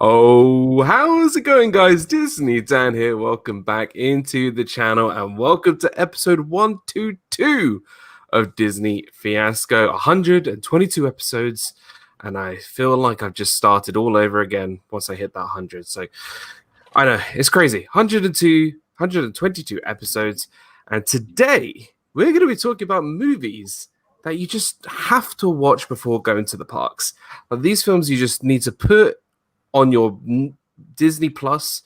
Oh, how's it going, guys? Disney Dan here. Welcome back into the channel and welcome to episode 122 of Disney Fiasco. 122 episodes, and I feel like I've just started all over again once I hit that 100. So I know it's crazy. 122 episodes, and today we're going to be talking about movies that you just have to watch before going to the parks. These films you just need to put on your Disney Plus,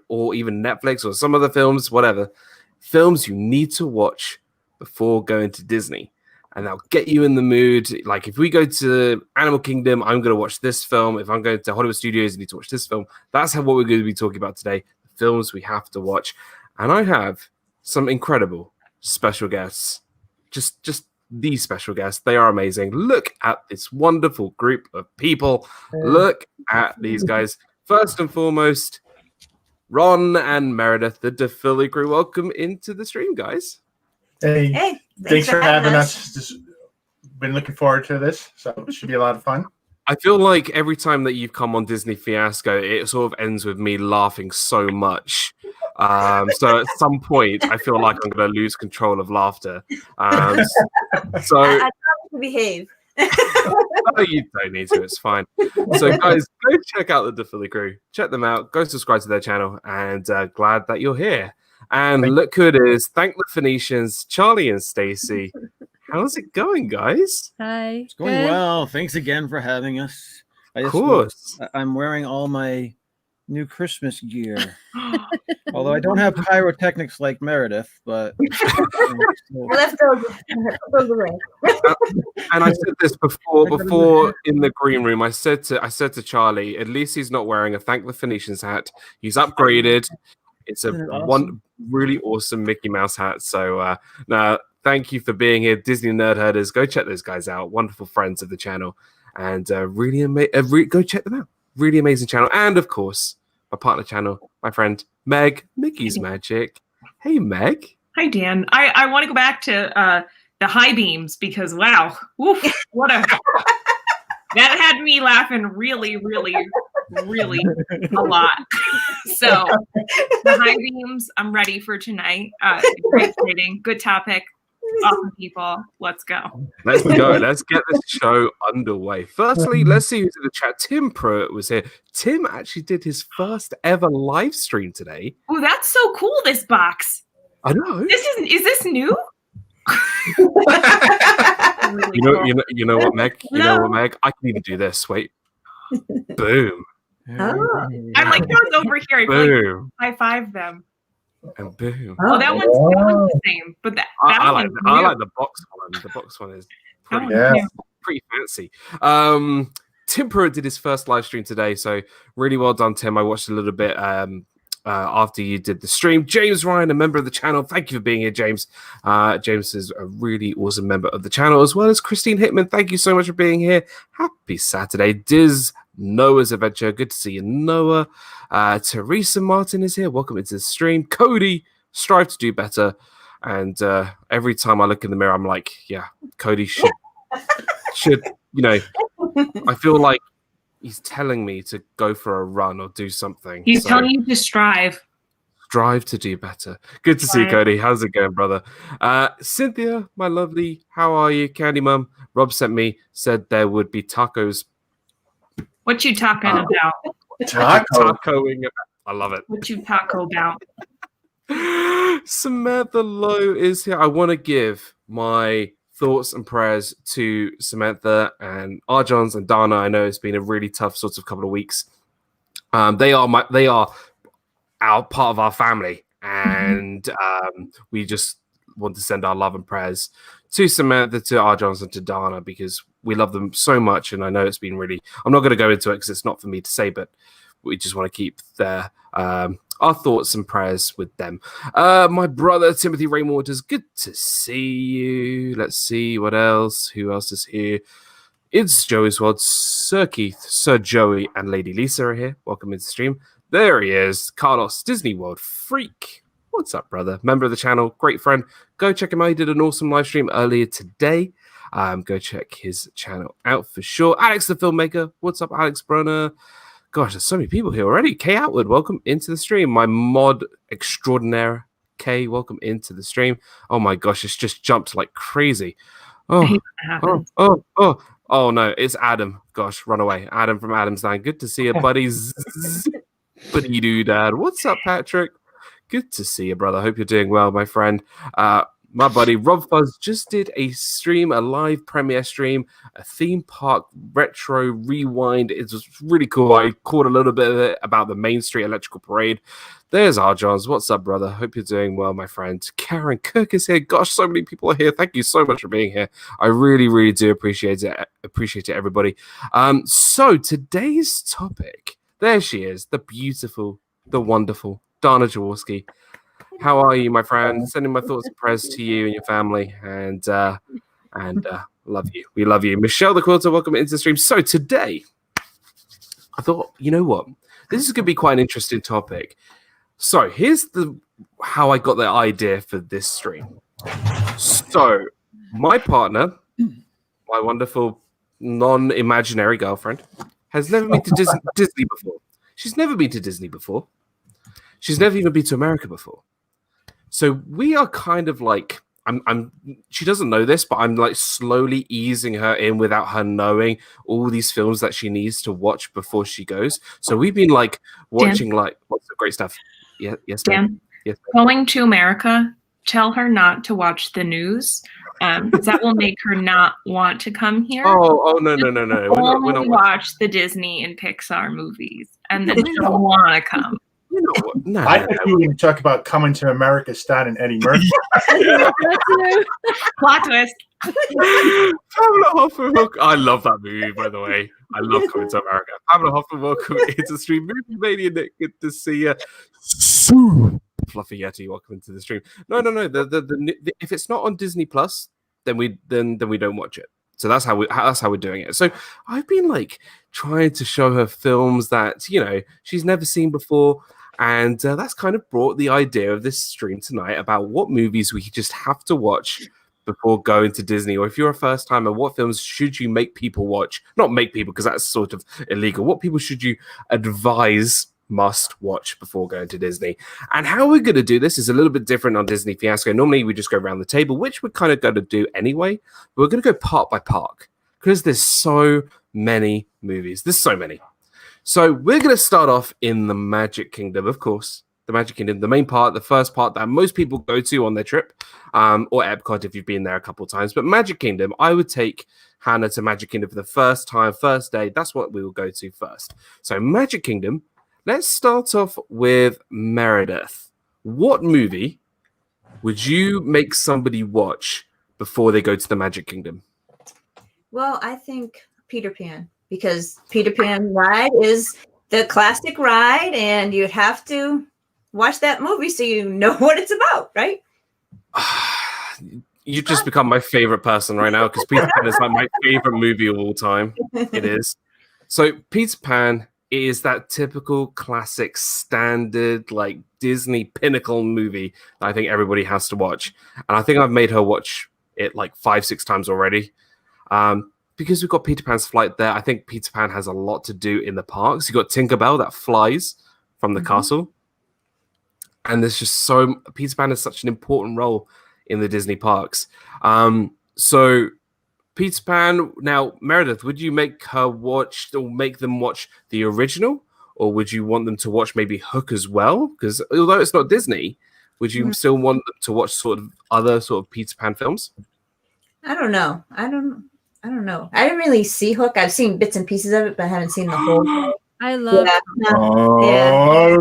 or even Netflix or some other films, whatever. Films you need to watch before going to Disney. And they'll get you in the mood. Like if we go to Animal Kingdom, I'm going to watch this film. If I'm going to Hollywood Studios, I need to watch this film. That's what we're going to be talking about today. The films we have to watch. And I have some incredible special guests. Just these special guests. They are amazing. Look at this wonderful group of people. Look at these guys. First and foremost, Ron and Meredith, the DeFilly crew. Welcome into the stream, guys. Hey, thanks for having us. Just been looking forward to this, so it should be a lot of fun. I feel like every time that you've come on Disney Fiasco, it sort of ends with me laughing so much. So at some point, I feel like I'm going to lose control of laughter. So I promise to behave. No, you don't need to. It's fine. So, guys, go check out the DeFilly crew. Check them out. Go subscribe to their channel. And glad that you're here. And look who it is. Thank the Phoenicians, Charlie and Stacy. How's it going, guys? Hi. It's going well. Thanks again for having us. Of course. I'm wearing all my new Christmas gear. Although I don't have pyrotechnics like Meredith, but Let's go. And I said this before in the green room. I said to Charlie, at least he's not wearing a Thank the Phoenicians hat. He's upgraded. It's one really awesome Mickey Mouse hat. So now, thank you for being here, Disney Nerd Herders. Go check those guys out. Wonderful friends of the channel, and go check them out. Really amazing channel, and of course, my partner channel, my friend Meg, Mickey's Magic. Hey, Meg. Hi, Dan. I want to go back to the high beams because wow, oof, that had me laughing really, really, really a lot. So the high beams, I'm ready for tonight. Great trading, good topic, awesome people. Let's go. Let's go. Let's get this show underway. Firstly, let's see who's in the chat. Tim Pruitt was here. Tim actually did his first ever live stream today. Oh, that's so cool! This box. I know. Is this new? Really You know what, Meg? You know what, Meg? I can even do this. Wait. Boom. Oh. I'm like, those over here. I feel like high five them. And boom. Oh, that one's the same, but I like the box one. The box one is pretty fancy. Tim Pruitt did his first live stream today, so really well done, Tim. I watched a little bit after you did the stream. James Ryan, a member of the channel. Thank you for being here, James. James is a really awesome member of the channel, as well as Christine Hickman. Thank you so much for being here. Happy Saturday. Diz Noah's Adventure. Good to see you, Noah. Teresa Martin is here. Welcome into the stream. Cody, strive to do better. And every time I look in the mirror, I'm like, yeah, Cody should, I feel like he's telling me to go for a run or do something. He's telling you to strive. Strive to do better. Good to see you, Cody. How's it going, brother? Cynthia, my lovely, how are you? Candy Mum. Rob said there would be tacos. What you talking about? Tacoing. I love it. What you taco about? Samantha Lowe is here. I want to give my thoughts and prayers to Samantha and Arjons and Dana. I know it's been a really tough sort of couple of weeks. They are our part of our family, and we just want to send our love and prayers to Samantha, to Arjons, and to Dana because we love them so much. And I know it's been really. I'm not going to go into it because it's not for me to say, but we just want to keep their our thoughts and prayers with them. My brother Timothy Raymond is good to see you. Let's see what else. Who else is here? It's Joey's World. Sir Keith, Sir Joey, and Lady Lisa are here. Welcome into the stream. There he is, Carlos, Disney World Freak. What's up, brother? Member of the channel, great friend. Go check him out. He did an awesome live stream earlier today. Go check his channel out for sure. Alex the Filmmaker. What's up, Alex Brunner? Gosh, there's so many people here already. Kay Outward, welcome into the stream. My mod extraordinaire, Kay, welcome into the stream. Oh my gosh, it's just jumped like crazy. Oh, oh no, it's Adam. Gosh, run away. Adam from Adam's Line. Good to see you, buddies. Buddy doo dad. What's up, Patrick? Good to see you, brother. Hope you're doing well, my friend. My buddy RobFuz just did a stream, a live premiere stream, a theme park retro rewind. It was really cool. I caught a little bit of it about the Main Street Electrical Parade. There's our Johns. What's up, brother? Hope you're doing well, my friend. Karen Cook is here. Gosh, so many people are here. Thank you so much for being here. I really, really do appreciate it. Appreciate it, everybody. So today's topic, there she is, the beautiful, the wonderful Dana Jaworski. How are you, my friend? Sending my thoughts and prayers to you and your family, and love you. We love you. Michelle the Quilter, welcome into the stream. So today, I thought, you know what? This is going to be quite an interesting topic. So here's how I got the idea for this stream. So my partner, my wonderful non-imaginary girlfriend, has never been to Disney before. She's never been to Disney before. She's never even been to America before. So we are kind of like, she doesn't know this, but I'm like slowly easing her in without her knowing all these films that she needs to watch before she goes. So we've been like watching like lots of great stuff. Yeah, yes, Dan. Yes, going to America, tell her not to watch the news. Because that will make her not want to come here. Oh no. We're not watch the Disney and Pixar movies, and then she'll want to come. You know what? No, I think you even talk about Coming to America, starring Eddie Murphy. Plot twist. Pamela Hoffman, I love that movie, by the way. I love Coming to America. Pamela Hoffman, welcome into the stream. Movie Mania, Nick, good to see you. Fluffy Yeti, welcome into the stream. No. If it's not on Disney Plus, then we don't watch it. So that's how we're doing it. So I've been like trying to show her films that she's never seen before. And that's kind of brought the idea of this stream tonight about what movies we just have to watch before going to Disney. Or if you're a first timer, what films should you make people watch? Not make people, because that's sort of illegal. What people should you advise must watch before going to Disney? And how we're going to do this is a little bit different on Disney Fiasco. Normally we just go around the table, which we're kind of going to do anyway. We're going to go part by part because there's so many movies. There's so many. So we're going to start off in the Magic Kingdom, of course. The Magic Kingdom, the main part, the first part that most people go to on their trip, or Epcot if you've been there a couple of times. But Magic Kingdom, I would take Hannah to Magic Kingdom for the first time, first day. That's what we will go to first. So Magic Kingdom, let's start off with Meredith. What movie would you make somebody watch before they go to the Magic Kingdom? Well, I think Peter Pan, because Peter Pan ride is the classic ride, and you'd have to watch that movie so you know what it's about, right? You just become my favorite person right now because Peter Pan is like my favorite movie of all time. It is. So Peter Pan is that typical classic standard like Disney pinnacle movie that I think everybody has to watch. And I think I've made her watch it like 5-6 times already. Because we've got Peter Pan's flight there, I think Peter Pan has a lot to do in the parks. You've got Tinkerbell that flies from the castle. And there's just Peter Pan has such an important role in the Disney parks. So Peter Pan, now Meredith, would you make her watch or make them watch the original? Or would you want them to watch maybe Hook as well? Because although it's not Disney, would you still want them to watch sort of other sort of Peter Pan films? I don't know. I don't know. I didn't really see Hook. I've seen bits and pieces of it, but I haven't seen the whole thing. I love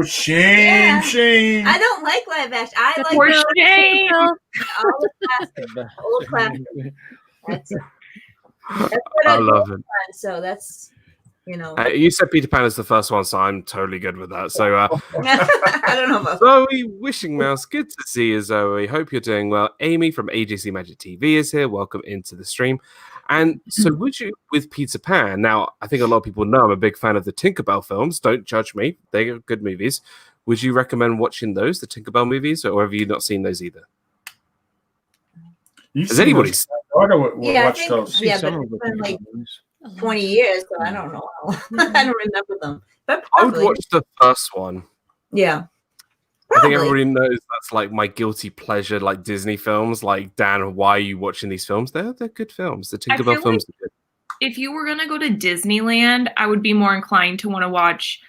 Shame. I don't like live action. I like For the shame. old classic. That's what I love it. So that's, you said Peter Pan is the first one, so I'm totally good with that. So I don't know about Zoe Wishing Mouse, good to see you, Zoe. Hope you're doing well. Amy from AJC Magic TV is here. Welcome into the stream. And so would you, with Peter Pan, now I think a lot of people know I'm a big fan of the Tinkerbell films. Don't judge me. They're good movies. Would you recommend watching those, the Tinkerbell movies, or have you not seen those either? Has anybody seen watch those? Yeah, but it's been like 20 years, so I don't know. I don't remember them. But probably, I would watch the first one. yeah. I think Probably. everybody knows that's like my guilty pleasure, like Disney films. Like, Dan, why are you watching these films? They're good films. The Tinkerbell films are good. If you were gonna go to Disneyland, I would be more inclined to want to watch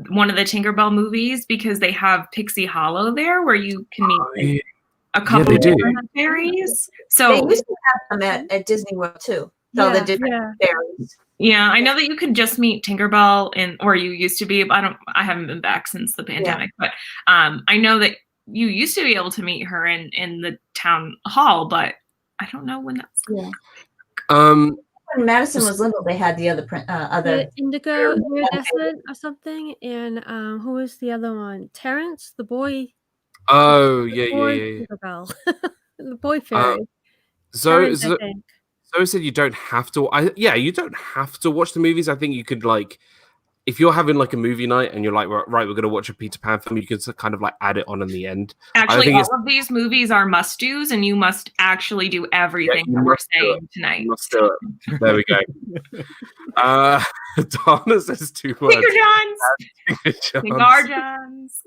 one of the Tinkerbell movies because they have Pixie Hollow there, where you can meet a couple of fairies. So they used to have them at Disney World too. So the different fairies. Yeah, I know that you could just meet Tinkerbell or you used to be. I haven't been back since the pandemic, but I know that you used to be able to meet her in the town hall, but I don't know when that's. Yeah. When Madison was little, they had the other Indigo Iridescent or something, and who was the other one? Terrence, the boy. Oh, yeah. Tinkerbell. The boy fairy. Zoe Terrence, said you don't have to. You don't have to watch the movies. I think you could, like, if you're having like a movie night and you're like, right, we're gonna watch a Peter Pan film, you can kind of like add it on in the end. Actually, all of these movies are must-dos, and you must actually do everything that we're saying tonight. You must do it. There we go. Donna says 2 words. Cigar Johns.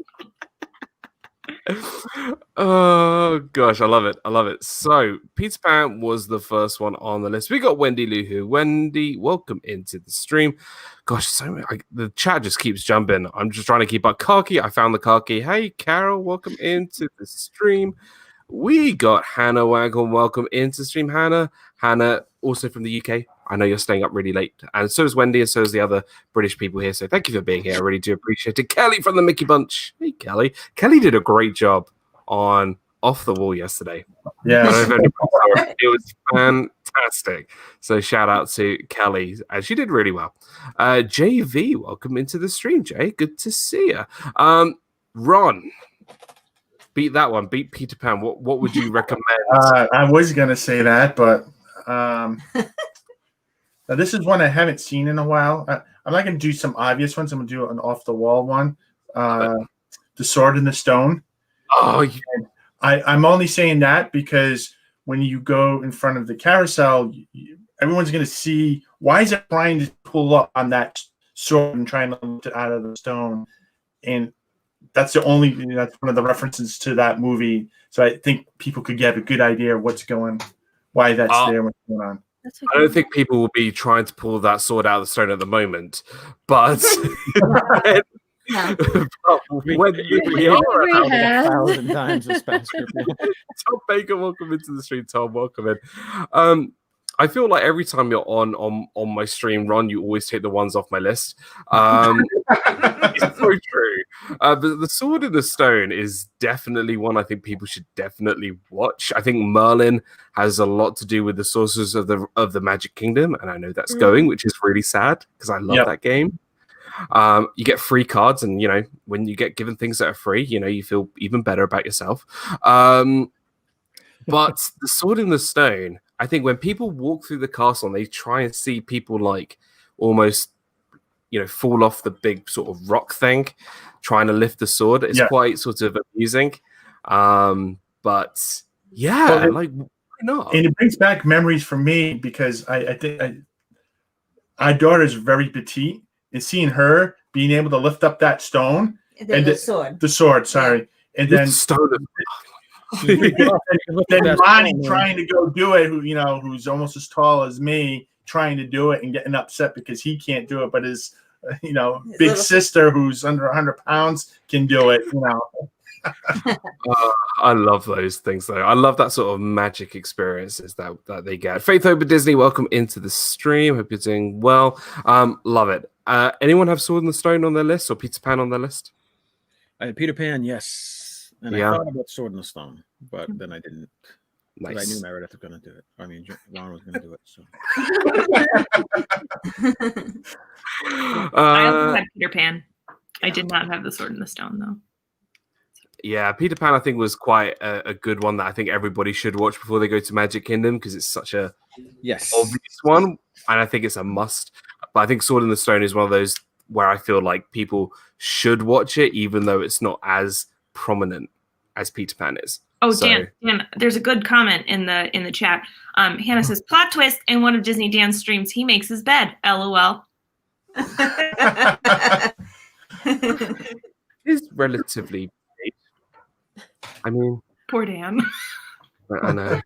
Oh gosh, I love it. So Peter Pan was the first one on the list. We got Wendy Lou Who. Wendy, welcome into the stream. Gosh, the chat just keeps jumping. I'm just trying to keep up. Khaki, I found the Khaki. Hey Carol, welcome into the stream. We got Hannah Waggle. Welcome into the stream, Hannah. Hannah, also from the UK. I know you're staying up really late, and so is Wendy, and so is the other British people here. So thank you for being here. I really do appreciate it. Kelly from the Mickey Bunch. Hey, Kelly. Kelly did a great job on Off the Wall yesterday. Yeah, it was fantastic. So shout out to Kelly, and she did really well. JV, welcome into the stream, Jay. Good to see you. Ron, beat that one. Beat Peter Pan. What would you recommend? I was gonna say that, but. Now, this is one I haven't seen in a while. I'm not going to do some obvious ones. I'm going to do an off-the-wall one. The Sword and the Stone. Oh, I'm only saying that because when you go in front of the carousel, everyone's going to see, why is it trying to pull up on that sword and trying to lift it out of the stone? And that's that's one of the references to that movie. So I think people could get a good idea of why that's there, what's going on. I don't think people will be trying to pull that sword out of the stone at the moment, but we are 1,000 times this past year. Tom Baker, welcome into the stream. Tom, welcome in. I feel like every time you're on my stream, Ron, you always take the ones off my list. It's so true. But The Sword and the Stone is definitely one I think people should definitely watch. I think Merlin has a lot to do with the Sorcerers of the Magic Kingdom, and I know that's going, which is really sad because I love that game. You get free cards, and when you get given things that are free, you feel even better about yourself. But The Sword and the Stone, I think when people walk through the castle and they try and see people like almost, fall off the big sort of rock thing, trying to lift the sword, it's quite sort of amusing. But yeah, why not? And it brings back memories for me because I think our daughter is very petite, and seeing her being able to lift up that stone the sword, sorry, and then then Lonnie trying to go do it, who's almost as tall as me, trying to do it and getting upset because he can't do it, but his big sister who's under 100 pounds can do it. I love those things though. I love that sort of magic experiences that they get. Faith Over Disney, welcome into the stream. Hope you're doing well. Love it. Anyone have Sword in the Stone on their list or Peter Pan on their list? Peter Pan, yes. And I thought about Sword in the Stone, but then I didn't. Nice. I knew Meredith was going to do it. I mean, Ron was going to do it. So. I also had Peter Pan. I did not have the Sword in the Stone, though. Yeah, Peter Pan, I think, was quite a good one that I think everybody should watch before they go to Magic Kingdom because it's such a obvious one, and I think it's a must. But I think Sword in the Stone is one of those where I feel like people should watch it, even though it's not as prominent as Peter Pan is. Oh, Dan, there's a good comment in the chat. Hannah says, plot twist, in one of Disney Dan's streams, he makes his bed. LOL. It's relatively big. I mean, Poor Dan. I know.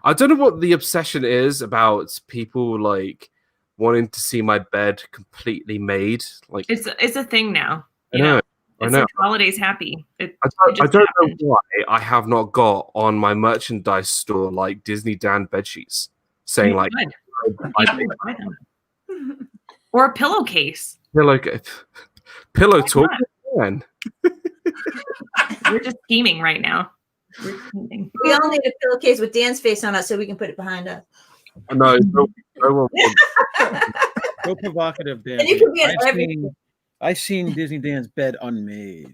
I don't know what the obsession is about people like wanting to see my bed completely made. Like it's a thing now. I know. It's like holidays happy. I don't know why I have not got on my merchandise store like Disney Dan bed sheets saying like or a pillowcase. Pillow talk. Man. We're just scheming right now. We all need a pillowcase with Dan's face on it so we can put it behind us. No one. So provocative, Dan. And you can be in I've seen Disney Dan's bed unmade.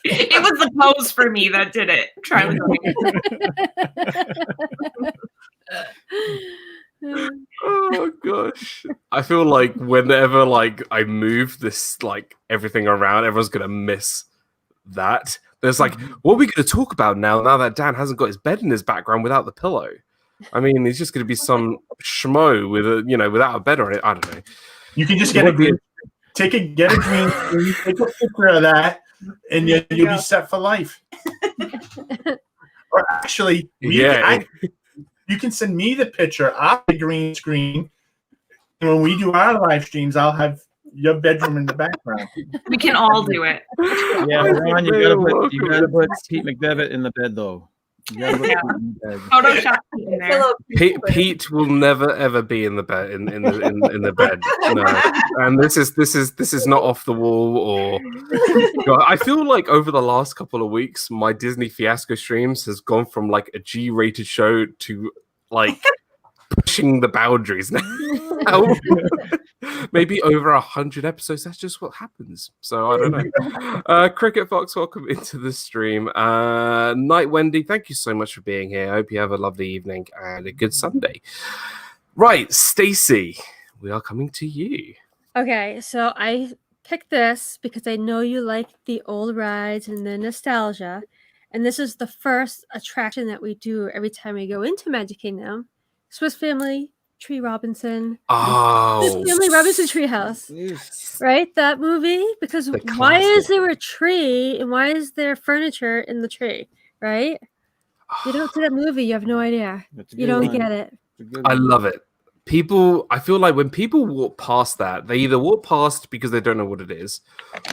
It was the pose for me that did it. Try with me. Oh gosh. I feel like whenever like I move this like everything around, everyone's gonna miss that. There's like, what are we gonna talk about now that Dan hasn't got his bed in his background without the pillow? I mean, he's just gonna be some schmo with without a bed on it. I don't know. You can just get a green screen, take a picture of that, and you'll be set for life. Or actually, you can send me the picture of the green screen, and when we do our live streams, I'll have your bedroom in the background. We can all do it. Yeah, Ron, you gotta put Pete McDevitt in the bed though. Photoshop in there. Pete will never ever be in the bed in the bed. No. And this is not off the wall or. God, I feel like over the last couple of weeks, my Disney Fiasco streams has gone from like a G-rated show to like pushing the boundaries now. Maybe over 100 episodes. That's just what happens. So I don't know. Cricket Fox, welcome into the stream. Night Wendy, thank you so much for being here. I hope you have a lovely evening and a good Sunday. Right, Stacey, we are coming to you. Okay, so I picked this because I know you like the old rides and the nostalgia. And this is the first attraction that we do every time we go into Magic Kingdom. Swiss Family Tree Robinson. Oh, Swiss Family Robinson Treehouse. Right? That movie? Because why is there a tree and why is there furniture in the tree? Right? You don't see that movie, you have no idea. You don't get it. I love it. I feel like when people walk past that, they either walk past because they don't know what it is,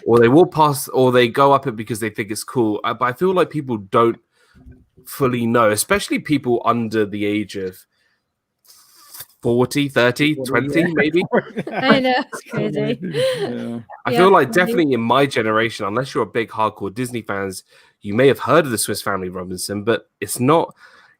or they walk past, or they go up it because they think it's cool. But I feel like people don't fully know, especially people under the age of 40, 30, 20, maybe. I know, it's crazy. Yeah. I feel like definitely in my generation, unless you're a big hardcore Disney fans, you may have heard of the Swiss Family Robinson, but it's not,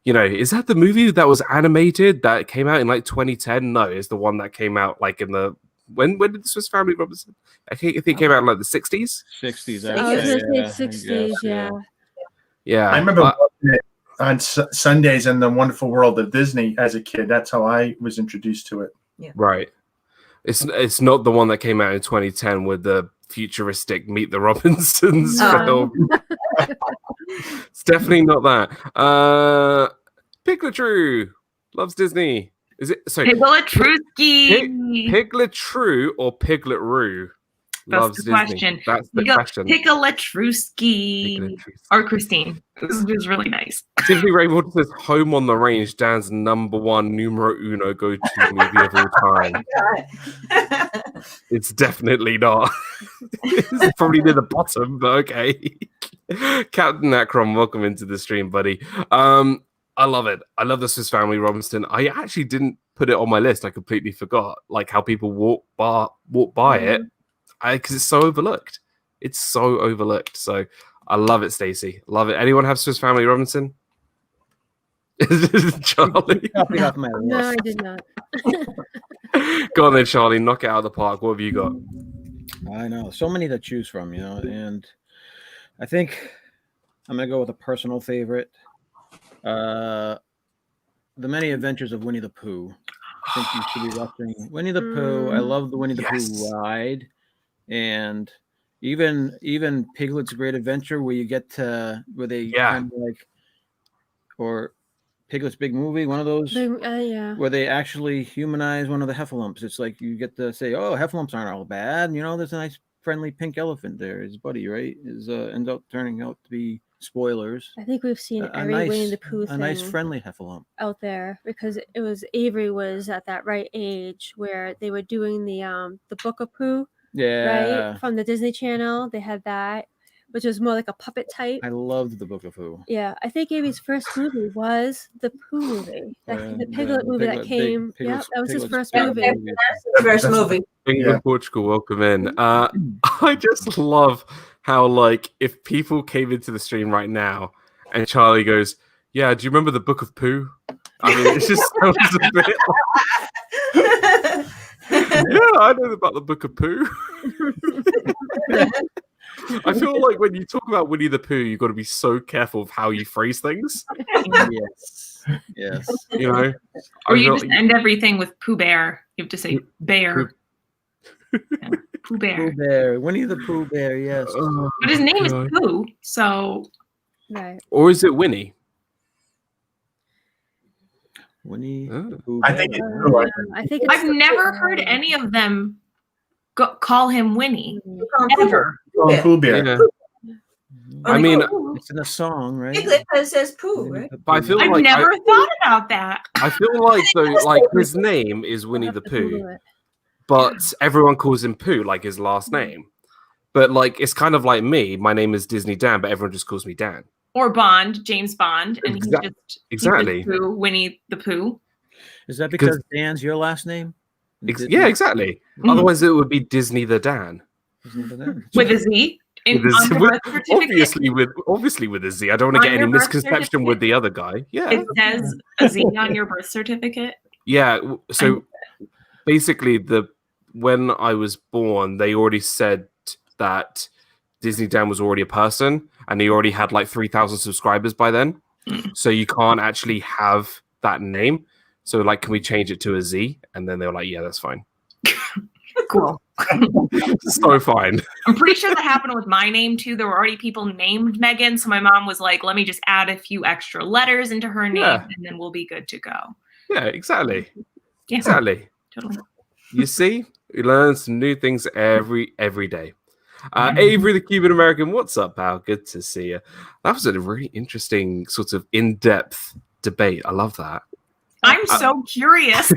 is that the movie that was animated that came out in like 2010? No, it's the one that came out like in the, when did the Swiss Family Robinson? I think it came out in like the 60s? 60s, I was going to say 60s, yeah. Yeah. I remember watching it on Sundays in the Wonderful World of Disney as a kid. That's how I was introduced to it. Yeah. Right. It's not the one that came out in 2010 with the futuristic Meet the Robinsons film. It's definitely not that. Piglet True loves Disney. Is it Piglet Truski? Piglet True or Piglet Roo? That's the question. That's the question. Piglet Truski or Christine. This is really nice. Simply Rainbow says Home on the Range, Dan's #1 numero uno go-to movie of all time. It's definitely not. It's probably near the bottom, but okay. Captain Akron, welcome into the stream, buddy. I love it. I love the Swiss Family Robinson. I actually didn't put it on my list. I completely forgot, like how people walk by it. Because it's so overlooked. It's so overlooked. So I love it, Stacey. Love it. Anyone have Swiss Family Robinson? Charlie? No, I did not. Go on then, Charlie. Knock it out of the park. What have you got? I know. So many to choose from, and I think I'm going to go with a personal favorite. The Many Adventures of Winnie the Pooh. I think you should be watching Winnie the Pooh. I love the Winnie the Pooh ride. And Even Piglet's Great Adventure, where you get to where they kind of like, or Piglet's Big Movie, one of those where they actually humanize one of the heffalumps. It's like you get to say, oh, heffalumps aren't all bad. You know, there's a nice friendly pink elephant there. His buddy, right, ends up turning out to be, spoilers, I think we've seen every nice, Winnie the Pooh thing a nice friendly heffalump out there, because it was Avery was at that right age where they were doing the Book of Pooh, right, from the Disney Channel. They had that, which was more like a puppet type. I loved the Book of Pooh. Yeah, I think Avery's first movie was the Pooh movie, the Piglet movie that came. Yeah, that was his first movie. That's his first movie. England, Portugal, welcome in. I just love how, like, if people came into the stream right now and Charlie goes, "Yeah, do you remember the Book of Pooh?" I mean, it just sounds a bit like, yeah, I know about the Book of Pooh. I feel like when you talk about Winnie the Pooh, you've got to be so careful of how you phrase things. Yes. You know, or you just end everything with Pooh Bear. You have to say bear. Yeah. Pooh Bear. Pooh Bear. Winnie the Pooh Bear, yes. But his name is Pooh, so. Right. Or is it Winnie? Winnie the Pooh I Bear. think it's true. I think I've never heard any of them call him Winnie. Ever. Pooh Bear. Yeah. I mean, it's in a song, right? Piglet says Pooh, right? but I feel I've like never thought about that. I feel like though, like his name is Winnie the Pooh, but everyone calls him Pooh, like his last name. But like, it's kind of like me. My name is Disney Dan, but everyone just calls me Dan. Or Bond, James Bond, and he's just Pooh, Winnie the Pooh. Is that because Dan's your last name? Yeah, exactly. Mm-hmm. Otherwise, it would be Disney the Dan. With a Z? Obviously with a Z. I don't want to get any misconception with the other guy. Yeah. It says a Z on your birth certificate. Yeah. So basically, when I was born, they already said that Disney Dan was already a person, and he already had like 3,000 subscribers by then. So you can't actually have that name. So like, can we change it to a Z? And then they were like, yeah, that's fine. Cool. So fine. I'm pretty sure that happened with my name too. There were already people named Megan, so my mom was like, let me just add a few extra letters into her name, and then we'll be good to go. Yeah, exactly. Yeah. Exactly. Totally. You see, we learn some new things every day. Avery, the Cuban American, what's up, pal? Good to see you. That was a really interesting sort of in-depth debate. I love that. I'm so curious.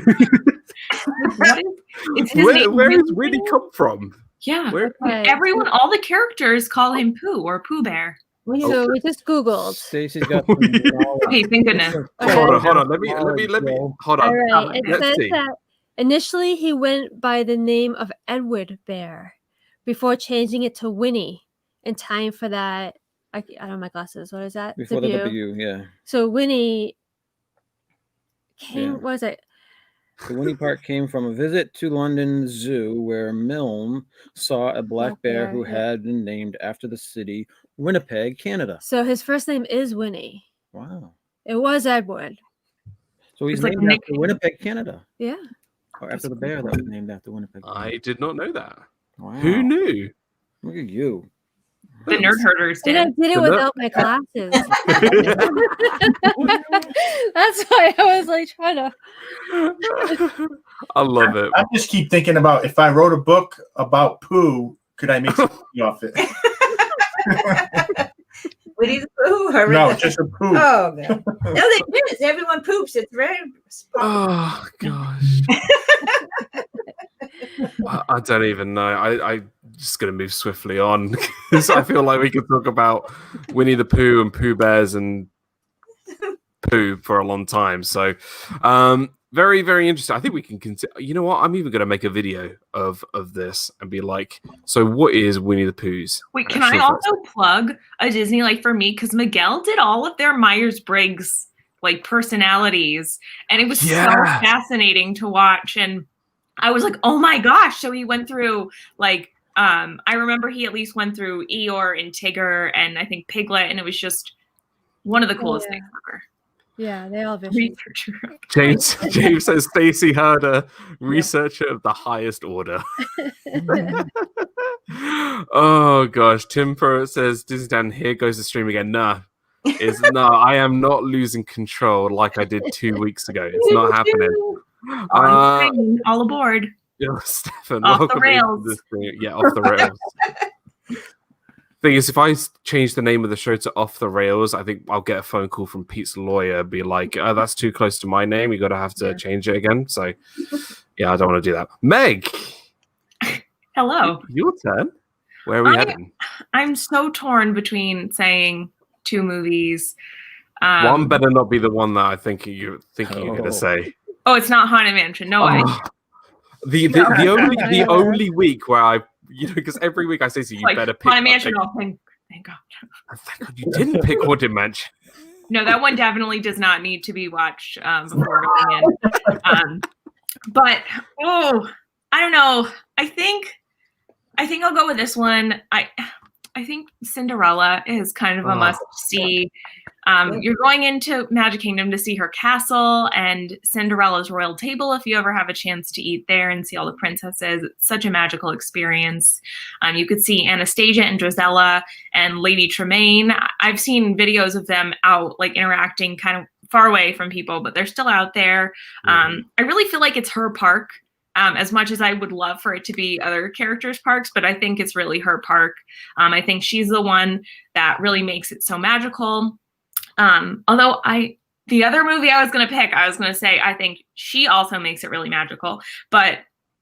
Where does Winnie come from? Yeah. Everyone, all the characters call him Pooh or Pooh Bear. So we just Googled. Stacey's got okay, thank goodness. Hold on. Let me hold on. All right. It Let's says see. that initially he went by the name of Edward Bear before changing it to Winnie in time for that. I don't have my glasses. What is that? Before the W, yeah. So Winnie came, what is it? The Winnie part came from a visit to London Zoo where Milne saw a black bear who had been named after the city Winnipeg, Canada. So his first name is Winnie. Wow. It was Edward. So he's named after Winnipeg, Canada. Yeah. Or after the bear that was named after Winnipeg. I did not know that. Wow. Who knew? Look at you. The nerd herders did. And I did it without my glasses. That's why I was like trying to. I love it. I just keep thinking about if I wrote a book about Pooh, could I make something off it? Winnie the Pooh? No, just a Pooh. Oh, God. No, they do. Everyone poops. It's very. Oh, gosh. I don't even know. I'm just going to move swiftly on because I feel like we could talk about Winnie the Pooh and Pooh Bears and Pooh for a long time. So, very, very interesting. I think we can consider. You know what? I'm even going to make a video of this and be like, so what is Winnie the Pooh's? Wait, can I also plug a Disney like for me? Because Miguel did all of their Myers-Briggs like personalities, and it was so fascinating to watch. And I was like, oh my gosh. So he went through like, I remember he at least went through Eeyore and Tigger and I think Piglet, and it was just one of the coolest things ever. Yeah, they all researcher. James says Stacey Herder, researcher of the highest order. Oh gosh, Tim Pro says DIZNEYDAN, here goes the stream again. Nah, I am not losing control like I did 2 weeks ago. It's not happening. All aboard. Yeah, Stefan, Off the welcome rails. into this thing. Yeah, off the rails. Thing is, if I change the name of the show to Off the Rails, I think I'll get a phone call from Pete's lawyer, be like, "Oh, that's too close to my name. You got to have to change it again." So, yeah, I don't want to do that. Meg, Hello. your turn. Where are we heading? I'm so torn between saying 2 movies. One better not be the one that I think you're going to say. Oh, it's not Haunted Mansion. No way. The only week where I, because every week I say to you, you better pick Haunted Mansion. Thank God. Thank God you didn't pick Haunted Mansion. No, that one definitely does not need to be watched before going in. But I don't know. I think I'll go with this one. I think Cinderella is kind of a must see. You're going into Magic Kingdom to see her castle and Cinderella's royal table if you ever have a chance to eat there and see all the princesses. It's such a magical experience. You could see Anastasia and Drizella and Lady Tremaine. I've seen videos of them out like interacting kind of far away from people, but they're still out there. I really feel like it's her park. As much as I would love for it to be other characters' parks, but I think it's really her park. I think she's the one that really makes it so magical. Although the other movie I was going to pick, I was going to say, I think she also makes it really magical, but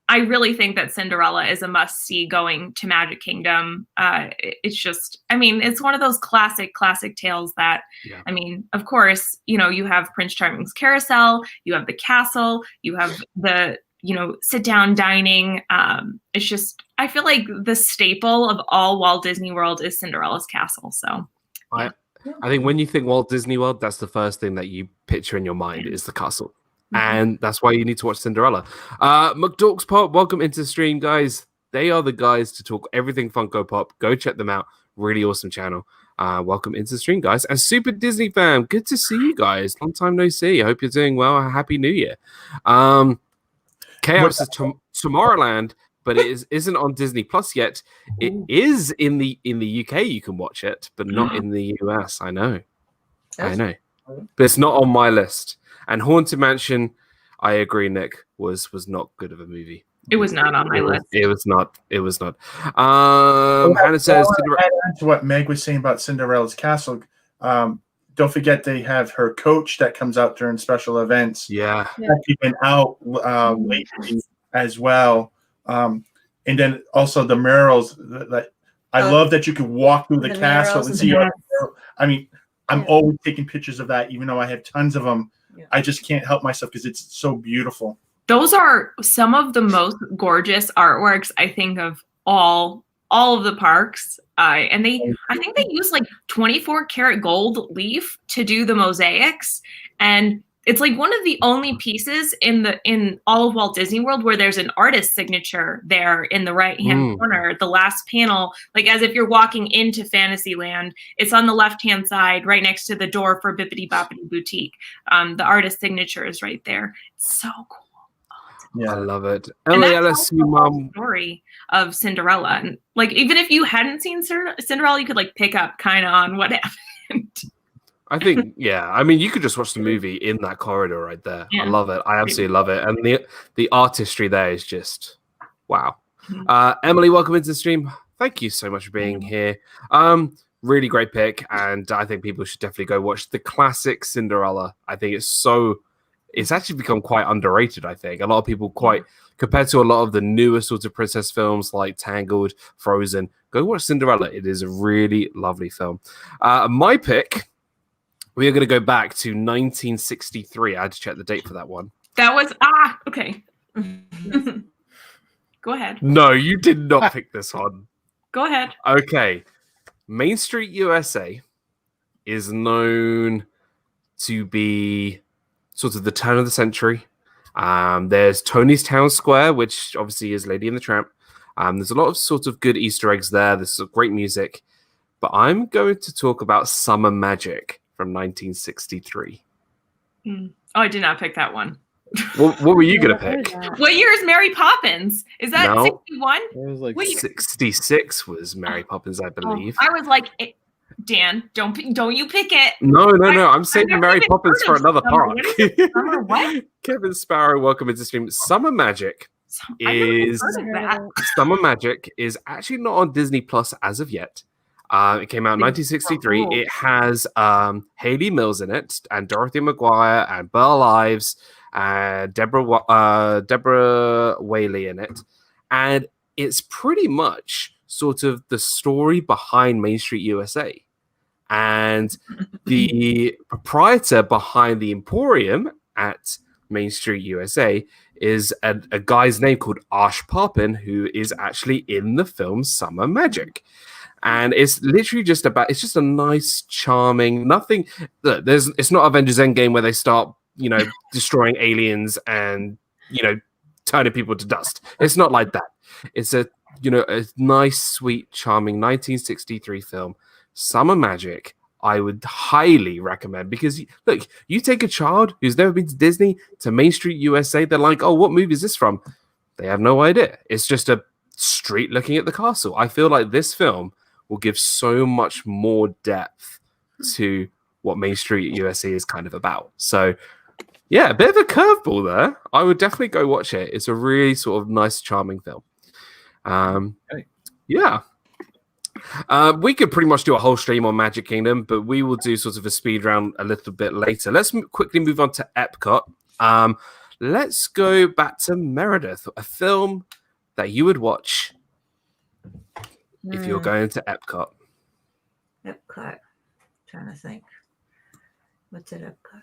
I really think that Cinderella is a must-see going to Magic Kingdom. It's just, I mean, it's one of those classic tales that, I mean, of course, you have Prince Charming's carousel, you have the castle, you have the, sit down dining. It's just, I feel like the staple of all Walt Disney World is Cinderella's castle. So I think when you think Walt Disney World, that's the first thing that you picture in your mind is the castle. And that's why you need to watch Cinderella. McDorks Pop, welcome into the stream, guys. They are the guys to talk everything Funko Pop. Go check them out. Really awesome channel. Welcome into the stream, guys. And Super Disney Fam, good to see you guys. Long time no see. I hope you're doing well. Happy New Year. Chaos says Tomorrowland, but it isn't on Disney Plus yet. It is in the UK. You can watch it, but not in the US. I know, but it's not on my list. And Haunted Mansion, I agree, Nick, was not good of a movie. It was not on my list. It was not. Hannah says to what Meg was saying about Cinderella's castle. Don't forget they have her coach that comes out during special events. Yeah. She's been out lately as well. And then also the murals. I love that you can walk through the castle and see. I mean, I'm always taking pictures of that, even though I have tons of them. Yeah. I just can't help myself because it's so beautiful. Those are some of the most gorgeous artworks I think of all of the parks. And I think they use like 24 karat gold leaf to do the mosaics. And it's like one of the only pieces in all of Walt Disney World where there's an artist signature there in the right-hand corner, the last panel, like as if you're walking into Fantasyland. It's on the left-hand side, right next to the door for Bippity Boppity Boutique. The artist signature is right there. It's so cool. Yeah, I love it. And that's the story of Cinderella. And like, even if you hadn't seen Cinderella, you could like pick up kind of on what happened. I think, I mean, you could just watch the movie in that corridor right there. Yeah. I love it. I absolutely love it. And the artistry there is just, wow. Emily, welcome into the stream. Thank you so much for being here. Really great pick. And I think people should definitely go watch the classic Cinderella. I think it's actually become quite underrated, I think. A lot of people compared to a lot of the newer sorts of princess films like Tangled, Frozen, go watch Cinderella. It is a really lovely film. My pick, we are going to go back to 1963. I had to check the date for that one. That was, okay. Go ahead. No, you did not pick this one. Go ahead. Okay. Main Street USA is known to be sort of the turn of the century. There's Tony's Town Square, which obviously is Lady and the Tramp. There's a lot of sort of good Easter eggs there. There's some great music. But I'm going to talk about Summer Magic from 1963. Oh, I did not pick that one. What were you gonna Never heard pick? that. What year is Mary Poppins? Is that No. 61? It was like What year? 66 was Mary Poppins, I Oh, believe. I was like, Dan, don't you pick it. No. I'm saving never Mary even Poppins heard for of another Summer. park. What is it? Summer what? Kevin Sparrow, welcome into stream. Summer Magic I've never even is heard of that. Summer Magic is actually not on Disney Plus as of yet. It came out in 1963. It has Hayley Mills in it, and Dorothy McGuire, and Burl Ives, and Deborah Whaley in it, and it's pretty much sort of the story behind Main Street USA. And the proprietor behind the Emporium at Main Street USA is a guy's name called Ash Poppin, who is actually in the film Summer Magic. And it's literally just it's just a nice, charming, nothing. Look, it's not Avengers Endgame where they start, destroying aliens and, turning people to dust. It's not like that. It's a nice, sweet, charming 1963 film, Summer Magic. I would highly recommend, because look, you take a child who's never been to Disney to Main Street USA, they're like, oh, what movie is this from? They have no idea. It's just a street looking at the castle. I feel like this film will give so much more depth to what Main Street USA is kind of about. So, yeah, a bit of a curveball there. I would definitely go watch it. It's a really sort of nice, charming film. Yeah. We could pretty much do a whole stream on Magic Kingdom, but we will do sort of a speed round a little bit later. Let's quickly move on to Epcot. Let's go back to Meredith, a film that you would watch if you're going to Epcot. Epcot. Trying to think. What's at Epcot?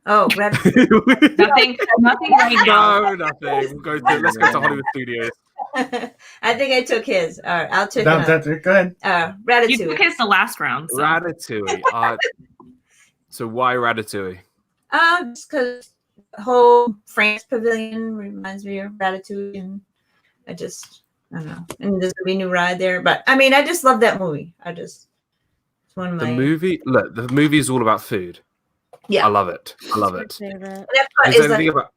Oh, Ratatouille. Nothing right now. No, nothing. Let's go to Hollywood Studios. I think I took his. All right, I'll take Go it. ahead. Ratatouille. You took his the last round. So. Ratatouille. So why Ratatouille? Just because the whole France Pavilion reminds me of Ratatouille, and I don't know. And there's gonna be a new ride there, but I mean, I just love that movie. It's one of my The movie is all about food. Yeah, I love it. Epcot Is is anything about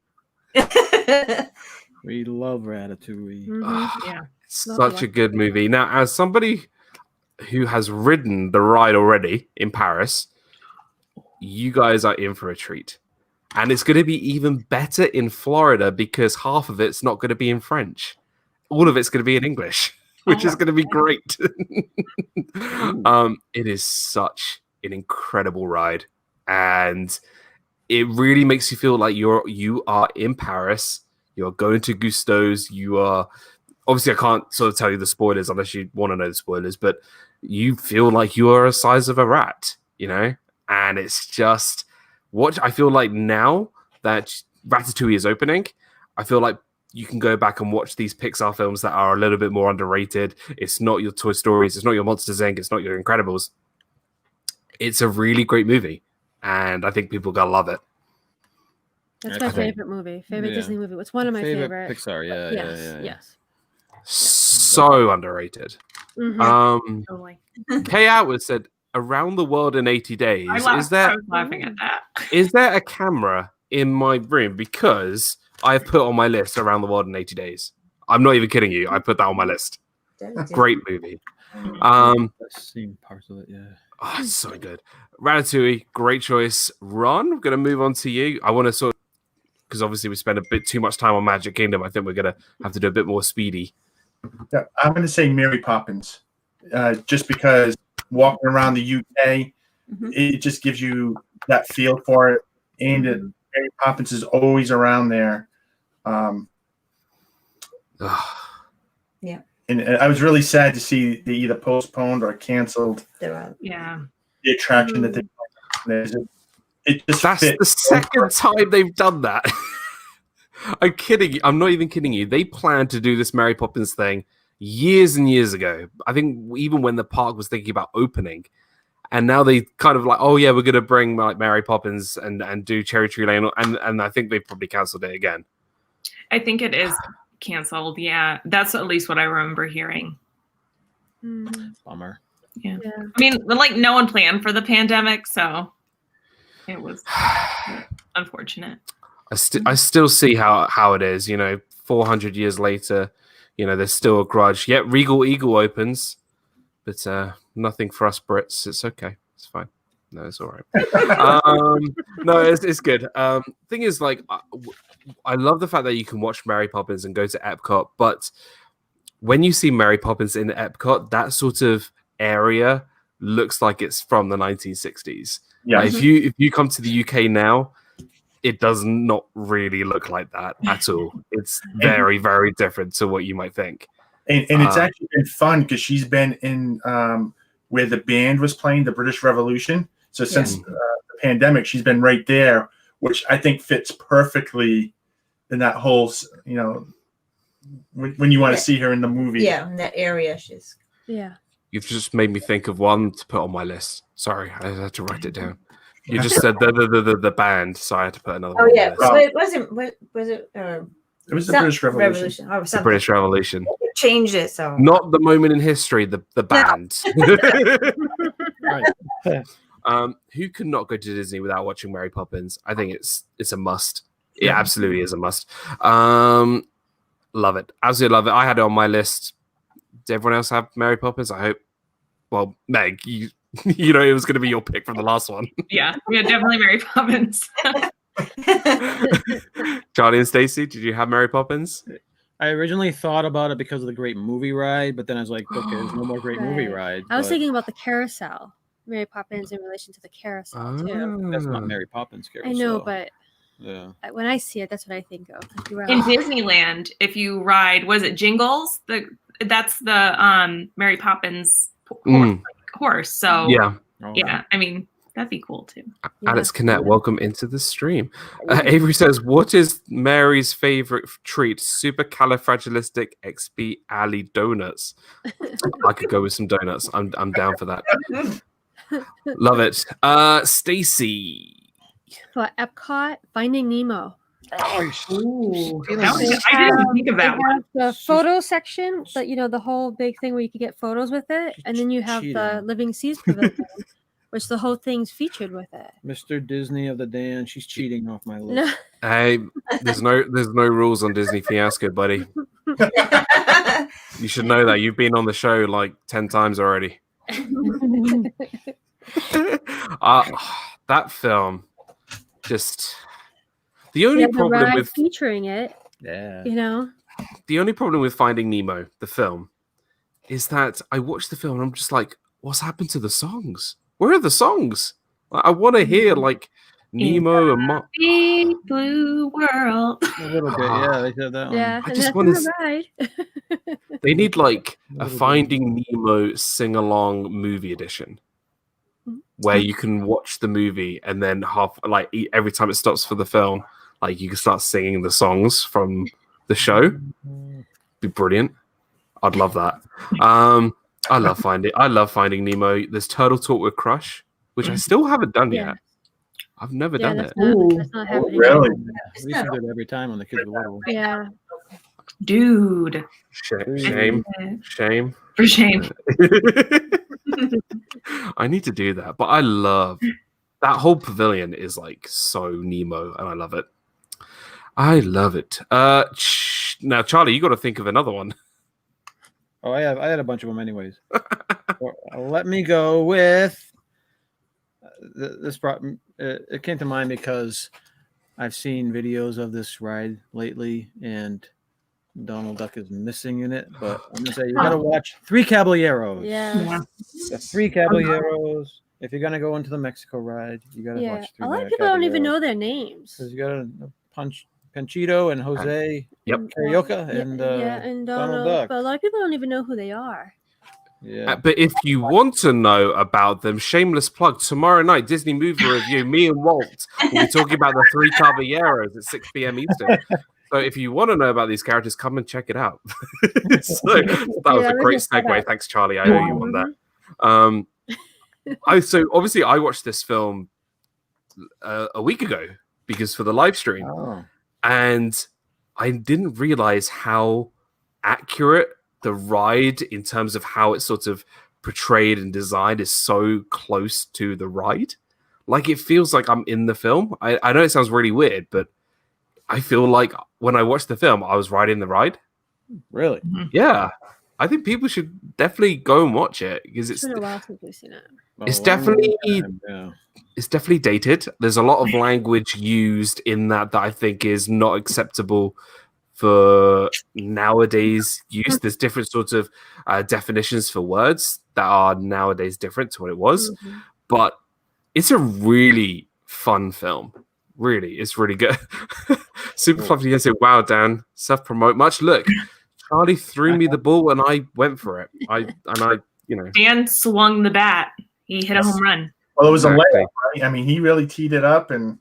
we love Ratatouille. Yeah. such a good movie. Now, as somebody who has ridden the ride already in Paris, you guys are in for a treat. And it's going to be even better in Florida because half of it's not going to be in French. All of it's going to be in English, which is going to be great. It is such an incredible ride. And it really makes you feel like you are in Paris. You're going to Gusteau's. You are... Obviously, I can't sort of tell you the spoilers unless you want to know the spoilers, but you feel like you are a size of a rat, And it's just... I feel like now that Ratatouille is opening, I feel like you can go back and watch these Pixar films that are a little bit more underrated. It's not your Toy Stories. It's not your Monsters, Inc. It's not your Incredibles. It's a really great movie, and I think people are going to love it. That's my favorite movie. Favorite Disney movie. It's one of my favorite. Pixar, Yes. So underrated. Mm-hmm. Totally. Kay Atwood said, "Around the World in 80 Days." I was laughing at that. Is there a camera in my room? Because I've put on my list Around the World in 80 Days. I'm not even kidding you. I put that on my list. Great movie. I've seen parts of it, yeah. Oh, it's so good. Ratatouille, great choice. Ron, I'm going to move on to you. I want to sort of, because obviously we spent a bit too much time on Magic Kingdom. I think we're going to have to do a bit more speedy. Yeah, I'm going to say Mary Poppins, just because walking around the UK, it just gives you that feel for it. And Mary Poppins is always around there. Yeah. And I was really sad to see they either postponed or canceled Yeah. the attraction that they. It just That's the second time they've done that. I'm kidding you. I'm not even kidding you. They planned to do this Mary Poppins thing years and years ago. I think even when the park was thinking about opening, and now they kind of like, oh yeah, we're gonna bring like Mary Poppins and do Cherry Tree Lane, and I think they probably cancelled it again. I think it is canceled. Yeah, that's at least what I remember hearing. Bummer. Yeah. I mean, like no one planned for the pandemic, so it was unfortunate. I still see how it is. 400 years later, there's still a grudge. Yet Regal Eagle opens, but nothing for us Brits. It's okay. It's fine. No, it's all right. No, it's good. Thing is, like, I love the fact that you can watch Mary Poppins and go to Epcot, but when you see Mary Poppins in Epcot, that sort of area looks like it's from the 1960s. Yeah. Like, if you come to the UK now, it does not really look like that at all. It's very, very different to what you might think. And it's actually been fun because she's been in where the band was playing the British Revolution. So since the pandemic, she's been right there, which I think fits perfectly in that whole, when you want to see her in the movie. Yeah, in that area, she's. Yeah. You've just made me think of one to put on my list. Sorry, I had to write it down. You just said the band, so I had to put another one. Oh yeah, on so the list. it wasn't. What was it? It was the British Revolution. Oh, The something. British Revolution. Changed it so. Not the moment in history, the band. Right. Who could not go to Disney without watching Mary Poppins? I think it's a must. It absolutely is a must. Love it. Absolutely love it. I had it on my list. Did everyone else have Mary Poppins? I hope. Well, Meg, you it was going to be your pick from the last one. Yeah, definitely Mary Poppins. Charlie and Stacey, did you have Mary Poppins? I originally thought about it because of the Great Movie Ride, but then I was like, okay, there's no more Great Movie Ride. I was but thinking about the carousel, Mary Poppins in relation to the carousel too. that's not Mary Poppins carousel. I know, but yeah, when I see it, that's what I think of. Like, you're In right. Disneyland, if you ride, was it Jingles? That's the Mary Poppins horse. So Yeah. yeah, I mean that'd be cool too. Alex Connett, welcome into the stream. Avery says, "What is Mary's favorite treat? Supercalifragilisticexpialidocious donuts." I could go with some donuts. I'm down for that. Love it. Stacey. For Epcot, Finding Nemo. Ooh, feeling I sick. didn't think of They that one. have the photo section, but the whole big thing where you could get photos with it, and then you have the Cheating. Living Seas Pavilion, which the whole thing's featured with it. Mr. Disney of the Dan, she's cheating off my list. No, Hey, there's no rules on Disney Fiasco, buddy. You should know that. You've been on the show like 10 times already. That film, just the only the problem ride with featuring it. Yeah. the only problem with Finding Nemo, the film, is that I watched the film and I'm just like, what's happened to the songs? Where are the songs? I want to hear like Nemo and Big blue world. A little bit, yeah. They said that one. Yeah, I and just that's wanna in the ride. They need like a Little bit. Finding Nemo sing-along movie edition where you can watch the movie and then every time it stops for the film, like you can start singing the songs from the show. Be brilliant. I'd love that. I love Finding Nemo. There's Turtle Talk with Crush, which I still haven't done Yeah. yet. I've never done that's it. not happening. Really? We used to do it every time when the kids were little. Yeah. Dude, Shame. for shame. I need to do that, but I love that whole pavilion is like so Nemo, and I love it. I love it. Now, Charlie, you got to think of another one. Oh, I had a bunch of them anyways. Well, let me go with this. It came to mind because I've seen videos of this ride lately, and Donald Duck is missing in it. But I'm gonna say you gotta watch Three Caballeros. Yeah. The Three Caballeros. If you're gonna go into the Mexico ride, you gotta Yeah. watch Three A lot of people don't even Caballeros. know their names. Because you got Panchito and Jose, Yep. Carioca, and and Donald Donald, Duck. but a lot of people don't even know who they are. Yeah. But if you want to know about them, shameless plug, tomorrow night, Disney Movie Review, me and Walt will be talking about the Three Caballeros at 6 p.m. Eastern. So if you want to know about these characters, come and check it out. So that was a great segue. Thanks, Charlie. I owe you on that. So obviously I watched this film a week ago because for the live stream, Oh. and I didn't realize how accurate the ride in terms of how it's sort of portrayed and designed is so close to the ride. Like it feels like I'm in the film. I know it sounds really weird, but I feel like when I watched the film, I was riding the ride. Really? Yeah, I think people should definitely go and watch it because It's been a while since we've seen it. It's Oh, definitely yeah. it's definitely dated. There's a lot of language used in that I think is not acceptable for nowadays use. There's different sorts of definitions for words that are nowadays different to what it was. But it's a really fun film. Really, it's really good. Super fluffy. You say, "Wow, Dan, self-promote much." Look, Charlie threw me the ball and I went for it. Dan swung the bat. He hit a home run. Well, it was Exactly. a layup, right? I mean, he really teed it up, and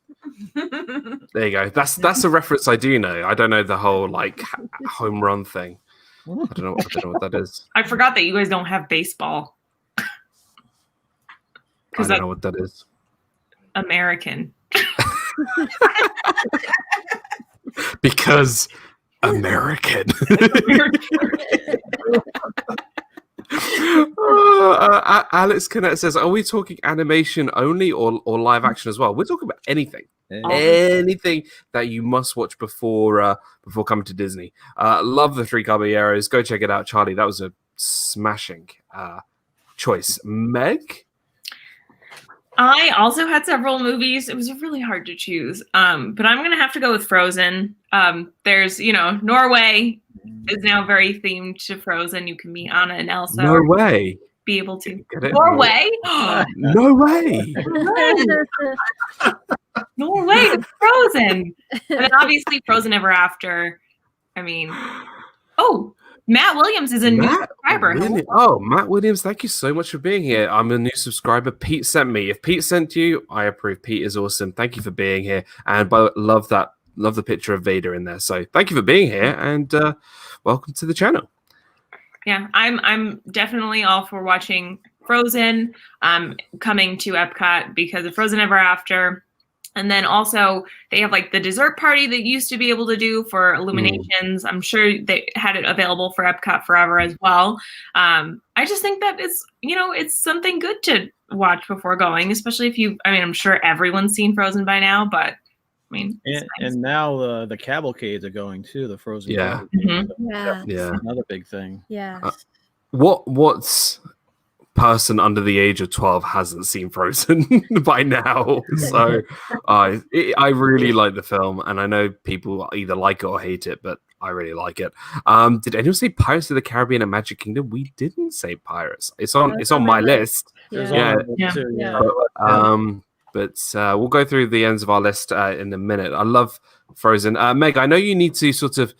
There you go. That's a reference I do know. I don't know the whole like home run thing. I don't know what that is. I forgot that you guys don't have baseball. I Because don't that's know what that is. American. Because American. Alex Connett says, "Are we talking animation only or live action as well?" We're talking about anything. Anything that you must watch before coming to Disney. Love the Three Caballeros. Go check it out, Charlie. That was a smashing choice. Meg? I also had several movies. It was really hard to choose. But I'm going to have to go with Frozen. There's, Norway is now very themed to Frozen. You can meet Anna and Elsa. No way. Be able to. Get it? Norway? No way. Norway is Frozen. And then obviously Frozen Ever After. I mean, Matt Williams is a new subscriber. Matt Williams, thank you so much for being here. I'm a new subscriber. Pete sent me. If Pete sent you, I approve. Pete is awesome. Thank you for being here. And love the picture of Vader in there. So thank you for being here and welcome to the channel. Yeah, I'm definitely all for watching Frozen coming to Epcot because of Frozen Ever After. And then also they have like the dessert party that you used to be able to do for Illuminations. I'm sure they had it available for Epcot Forever as well. I just think that it's something good to watch before going, especially if I'm sure everyone's seen Frozen by now, but I mean, and now the cavalcades are going too. The Frozen. Yeah. Yeah. Another big thing. Yeah. What's person under the age of 12 hasn't seen Frozen by now? So I really like the film, and I know people either like it or hate it, but I really like it. Did anyone say Pirates of the Caribbean and Magic Kingdom? We didn't say Pirates. It's on my list. Yeah. But we'll go through the ends of our list in a minute. I love Frozen. Meg, I know you need to sort of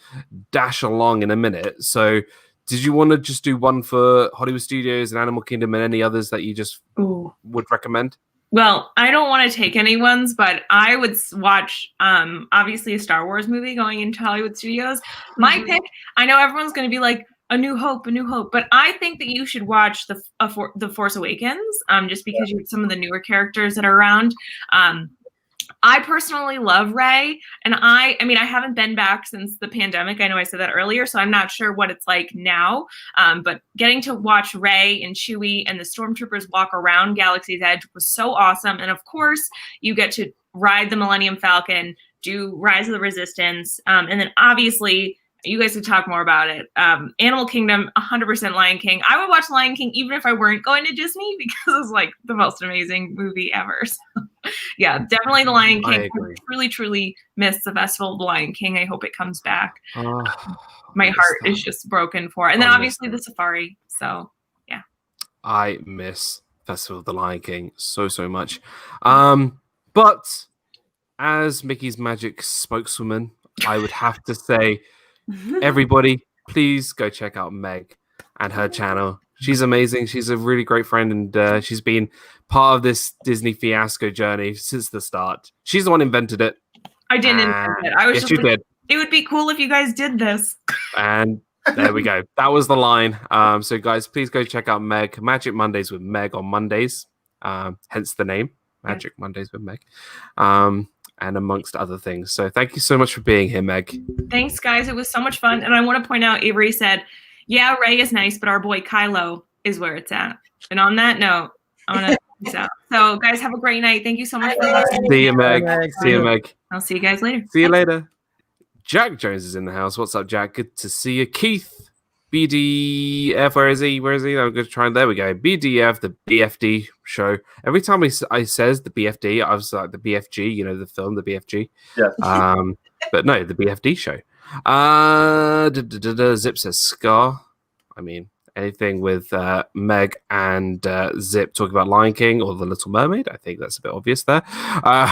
dash along in a minute. So did you want to just do one for Hollywood Studios and Animal Kingdom and any others that you just would recommend? Well, I don't want to take anyone's, but I would watch, obviously, a Star Wars movie going into Hollywood Studios. My pick, I know everyone's going to be like, A New Hope, but I think that you should watch The Force Awakens, just because you have some of the newer characters that are around. I personally love Rey, and I haven't been back since the pandemic. I know I said that earlier, so I'm not sure what it's like now. But getting to watch Rey and Chewie and the Stormtroopers walk around Galaxy's Edge was so awesome. And of course, you get to ride the Millennium Falcon, do Rise of the Resistance, and then obviously you guys could talk more about it. Animal Kingdom, 100% Lion King. I would watch Lion King even if I weren't going to Disney because it's like the most amazing movie ever. So, yeah, definitely the Lion King. I truly, truly miss the Festival of the Lion King. I hope it comes back. My heart is just broken for it. And then obviously the safari. So, yeah. I miss Festival of the Lion King so much. But as Mickey's Magic spokeswoman, I would have to say, everybody, please go check out Meg and her channel. She's amazing. She's a really great friend, and she's been part of this Disney fiasco journey since the start. She's the one who invented it. I didn't invent it. I was yes, just you like, did. It would be cool if you guys did this. And there we go. That was the line. So, guys, please go check out Meg. Magic Mondays with Meg on Mondays. Hence the name, Magic Mondays with Meg. And amongst other things. So thank you so much for being here, Meg. Thanks, guys. It was so much fun. And I want to point out, Avery said, yeah, Rey is nice, but our boy Kylo is where it's at. And on that note, I want to peace out. So, guys, have a great night. Thank you so much for watching. See you, Meg. See you, Meg. I'll see you guys later. See you later. Jack Jones is in the house. What's up, Jack? Good to see you. Keith, BDF, where is he? I'm going to try and there we go. BDF, the BFD show. Every time I says the BFD, I was like the BFG, you know, the film, the BFG. Yeah. But no, the BFD show. Zip says Scar. I mean, anything with Meg and Zip talking about Lion King or The Little Mermaid. I think that's a bit obvious there.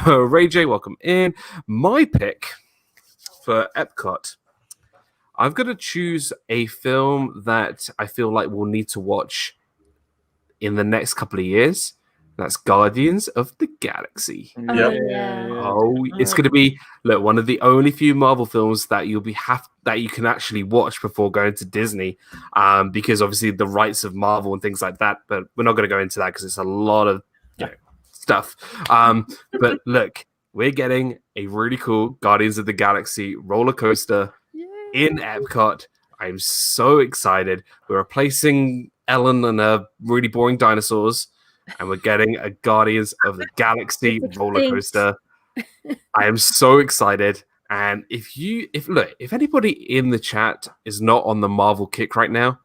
Ray J, welcome in. My pick for Epcot, I'm going to choose a film that I feel like we'll need to watch in the next couple of years. That's Guardians of the Galaxy. Oh, yeah. Oh, it's going to be one of the only few Marvel films that you can actually watch before going to Disney, because obviously the rights of Marvel and things like that. But we're not going to go into that because it's a lot of stuff. But look, we're getting a really cool Guardians of the Galaxy roller coaster in Epcot. I'm so excited. We're replacing Ellen and her really boring dinosaurs, and we're getting a Guardians of the Galaxy roller coaster. I am so excited. And if anybody in the chat is not on the Marvel kick right now,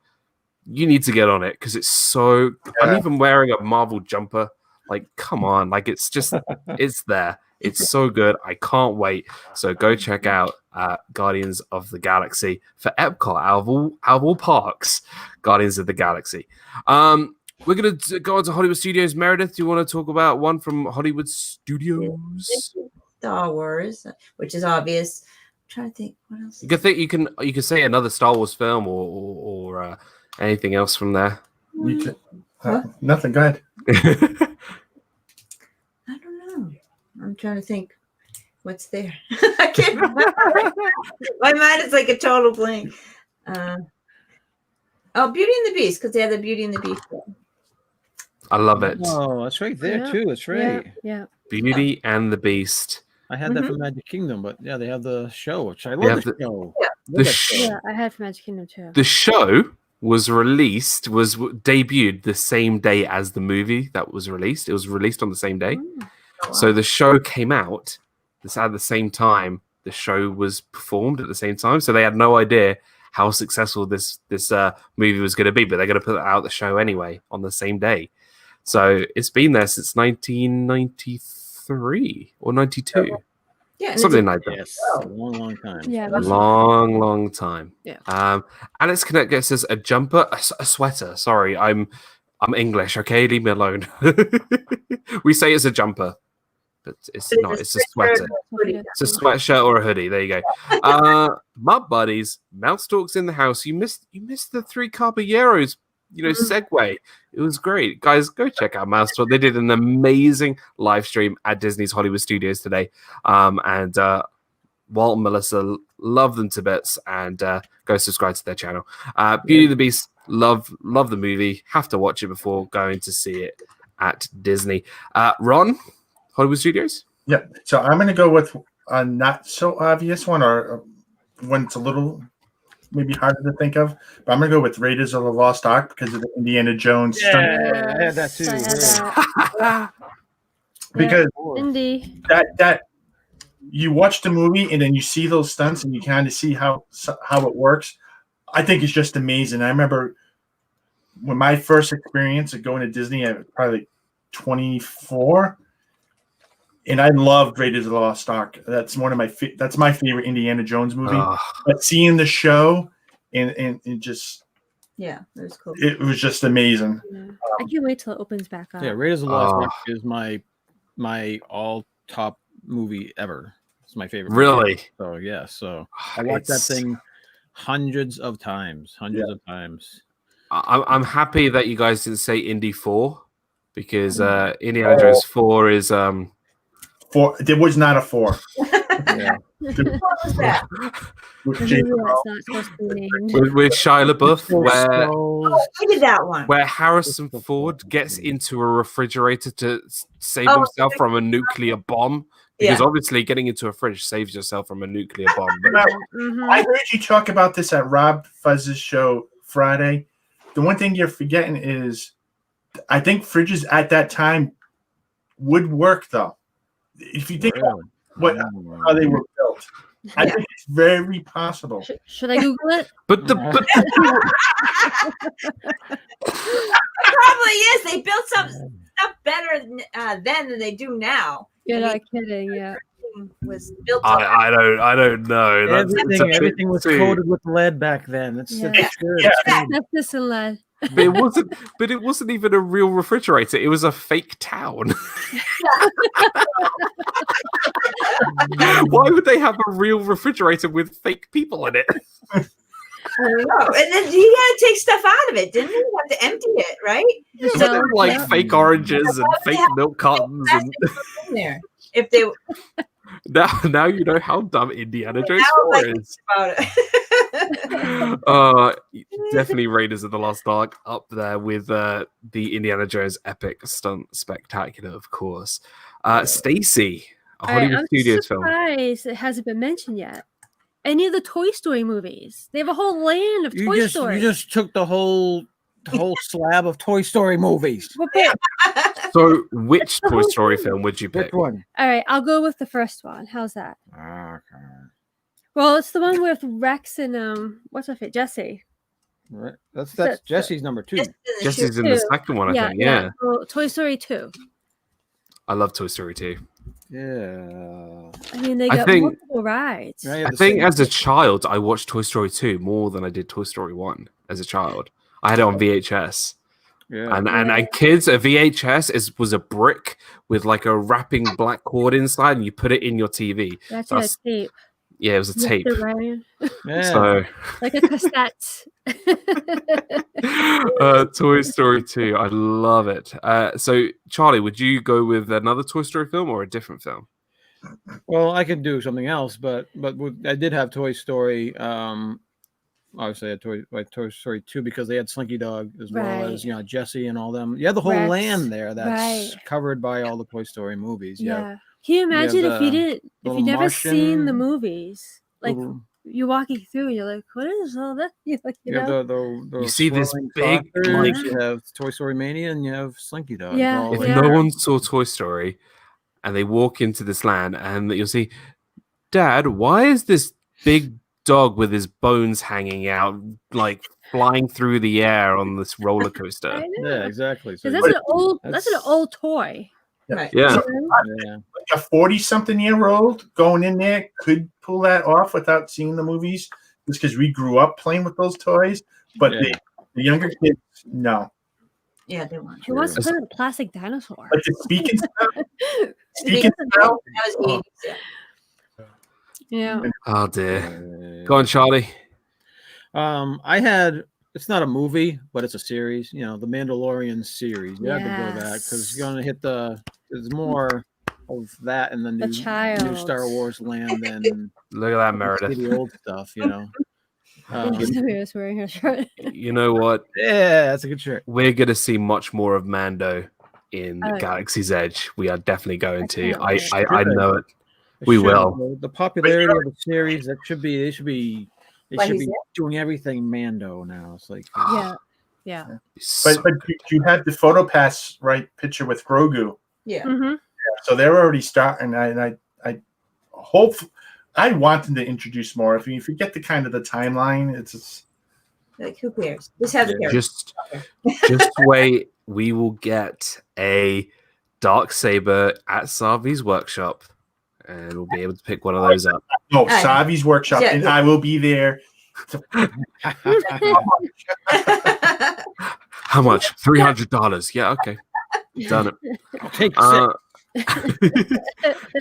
you need to get on it because it's so. I'm even wearing a Marvel jumper. Like, come on! Like, it's just, it's there. It's so good. I can't wait. So go check out Guardians of the Galaxy for Epcot out of all parks. Guardians of the Galaxy. We're going to go on to Hollywood Studios. Meredith, do you want to talk about one from Hollywood Studios? Star Wars, which is obvious. I'm trying to think what else. You can say another Star Wars film or anything else from there. You can, nothing. Go ahead. I don't know. I'm trying to think what's there. I can't remember. My mind is like a total blank. Beauty and the Beast, because they have the Beauty and the Beast show. I love it. Oh, that's right there too. That's right. Yeah. Beauty and the Beast. I had that for Magic Kingdom, but yeah, they have the show, which I love the show. Yeah, I had for Magic Kingdom too. The show was debuted the same day as the movie that was released. It was released on the same day. Oh, wow. So the show came out at the same time. The show was performed at the same time. So they had no idea how successful this movie was going to be, but they're going to put out the show anyway on the same day. So it's been there since 1993 or 92. Yeah, something like that. Yes, a long time. Yeah, long time. Yeah. Alex Connect says a jumper, a sweater. Sorry, I'm English. Okay, leave me alone. We say it's a jumper, but it's not. It's a sweater. It's a sweatshirt or a hoodie. There you go. My buddies, Mouse Talks in the house. You missed the 3 Caballeros. Segue. It was great. Guys, go check out Mouse Talk. They did an amazing live stream at Disney's Hollywood Studios today. And Walt and Melissa love them to bits, and go subscribe to their channel. Beauty and the Beast, love the movie. Have to watch it before going to see it at Disney. Ron, Hollywood Studios? Yeah. So I'm going to go with a not so obvious one, or one it's a little maybe harder to think of, but I'm going to go with Raiders of the Lost Ark because of the Indiana Jones stunt. I had that too. Because Indy. that you watch the movie and then you see those stunts and you kind of see how it works. I think it's just amazing. I remember when my first experience of going to Disney, I was probably like 24, and I loved Raiders of the Lost Ark. That's one of that's my favorite Indiana Jones movie. But seeing the show and just it was cool. It was just amazing. Yeah. I can't wait till it opens back up. Yeah, Raiders of the Lost Ark is my all top movie ever. It's my favorite. Really? Movie. So yeah, I watched that thing hundreds of times. I'm happy that you guys didn't say Indy 4 because Indiana Jones 4 is 4. It was not a 4. Yeah. What was that? With I Jake knew Paul. that's not supposed to be named. with Shia LaBeouf, where I did that one. where Harrison Ford gets into a refrigerator to save himself from a nuclear bomb. Because obviously getting into a fridge saves yourself from a nuclear bomb. Now, I heard you talk about this at RobFuz's show Friday. The one thing you're forgetting is I think fridges at that time would work, though. If you think about how they were built. I think it's very possible. Should I Google it? But the It probably is. They built some stuff better then than they do now. You're I mean, not kidding. Yeah. everything was built. I don't know. Everything was coated with lead back then. That's Yeah. sure. Yeah. Asbestos and lead. But it wasn't even a real refrigerator. It was a fake town. Why would they have a real refrigerator with fake people in it? I don't know. And then he had to take stuff out of it, didn't he? He had to empty it, right? Was there like fake oranges and fake milk cartons and In there. If they now you know how dumb Indiana Jones now, 4 like, is. about it. Definitely Raiders of the Lost Ark up there with the Indiana Jones epic stunt spectacular, of course. Stacy, a Hollywood I'm Studios film. surprised it hasn't been mentioned yet. Any of the Toy Story movies? They have a whole land of Toy Story. You just took the whole slab of Toy Story movies. So, which Toy Story film would you pick? Which one? All right, I'll go with the first one. How's that? Okay. Well, it's the one with Rex and what's her face? Jessie. Right. That's Jesse's number 2. Jesse's in the second one, I think. Yeah. So, Toy Story 2. I love Toy Story 2. Yeah. I mean, they I got think- multiple rides. Right, I the think same- as a child, I watched Toy Story 2 more than I did Toy Story 1 as a child. I had it on VHS. Yeah. And kids, a VHS was a brick with like a wrapping black cord inside, and you put it in your TV. That's That's- a tape. Yeah, it was a Mr. tape. Ryan. Yeah. So, Like a cassette. Toy Story 2, I love it. So, Charlie, would you go with another Toy Story film or a different film? Well, I could do something else, but I did have Toy Story. Obviously, I had Toy Story 2 because they had Slinky Dog as well as Jessie and all them. You had the whole Rex. land there that's Right. covered by all the Toy Story movies. Yeah. Can you imagine if you didn't, if little you never seen the Martian, movies? Like you're walking through and you're like, what is all that? You're like, you know? the You see this swirling big, saucers, like- you have Toy Story Mania and you have Slinky Dog. Yeah, all If like- yeah. no one saw Toy Story and they walk into this land and you'll see, Dad, why is this big dog with his bones hanging out, like flying through the air on this roller I coaster? know. Yeah, exactly. So 'Cause that's you- that's an old toy. Right. Yeah. You know? yeah. A 40-something-year-old going in there could pull that off without seeing the movies, just because we grew up playing with those toys. But Yeah. the younger kids, no. Yeah, they want. Who wants to play with a plastic dinosaur? But the speaking stuff, Speaking speaking stuff, that was 80s, yeah. Yeah. Oh dear. Go on, Charlie. I had. It's not a movie, but it's a series. You know, the Mandalorian series. You have to go back because you're gonna hit the. There's more of that in the new child. Star Wars land than Look at that, Meredith. the old stuff. You know. Somebody was wearing a shirt. You know what? Yeah, that's a good shirt. We're going to see much more of Mando in Oh, yeah. Galaxy's Edge. We are definitely going to. can't I wait. know it. It We should. will. The popularity of the series that should be. They should be Like he's doing everything Mando now. It's like Yeah. Yeah. but you had the photo pass right picture with Grogu, Yeah. Mm-hmm. so they're already starting. And I hope I want them to introduce more. If you forget the kind of the timeline, it's just, Like, who cares? Just have the characters. just wait. We will get a dark saber at Savi's workshop, and we'll be able to pick one of those up. no Right. Savi's workshop, Yeah. and I will be there. How much? $300. Yeah, okay, done it. take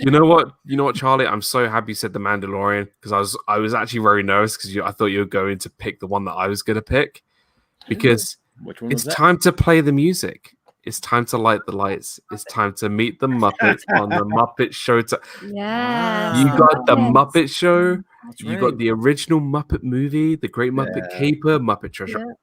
You know what? You know what, Charlie? I'm so happy you said the Mandalorian because I was actually very nervous because I thought you were going to pick the one that I was going to pick because Which one it's was that? time to play the music. It's time to light the lights. It's time to meet the Muppets on the Muppet Show. Yeah. You got the Muppets. Muppet Show. That's You right. got the original Muppet movie, The Great Muppet Yeah. Caper, Muppet Treasure. Yeah.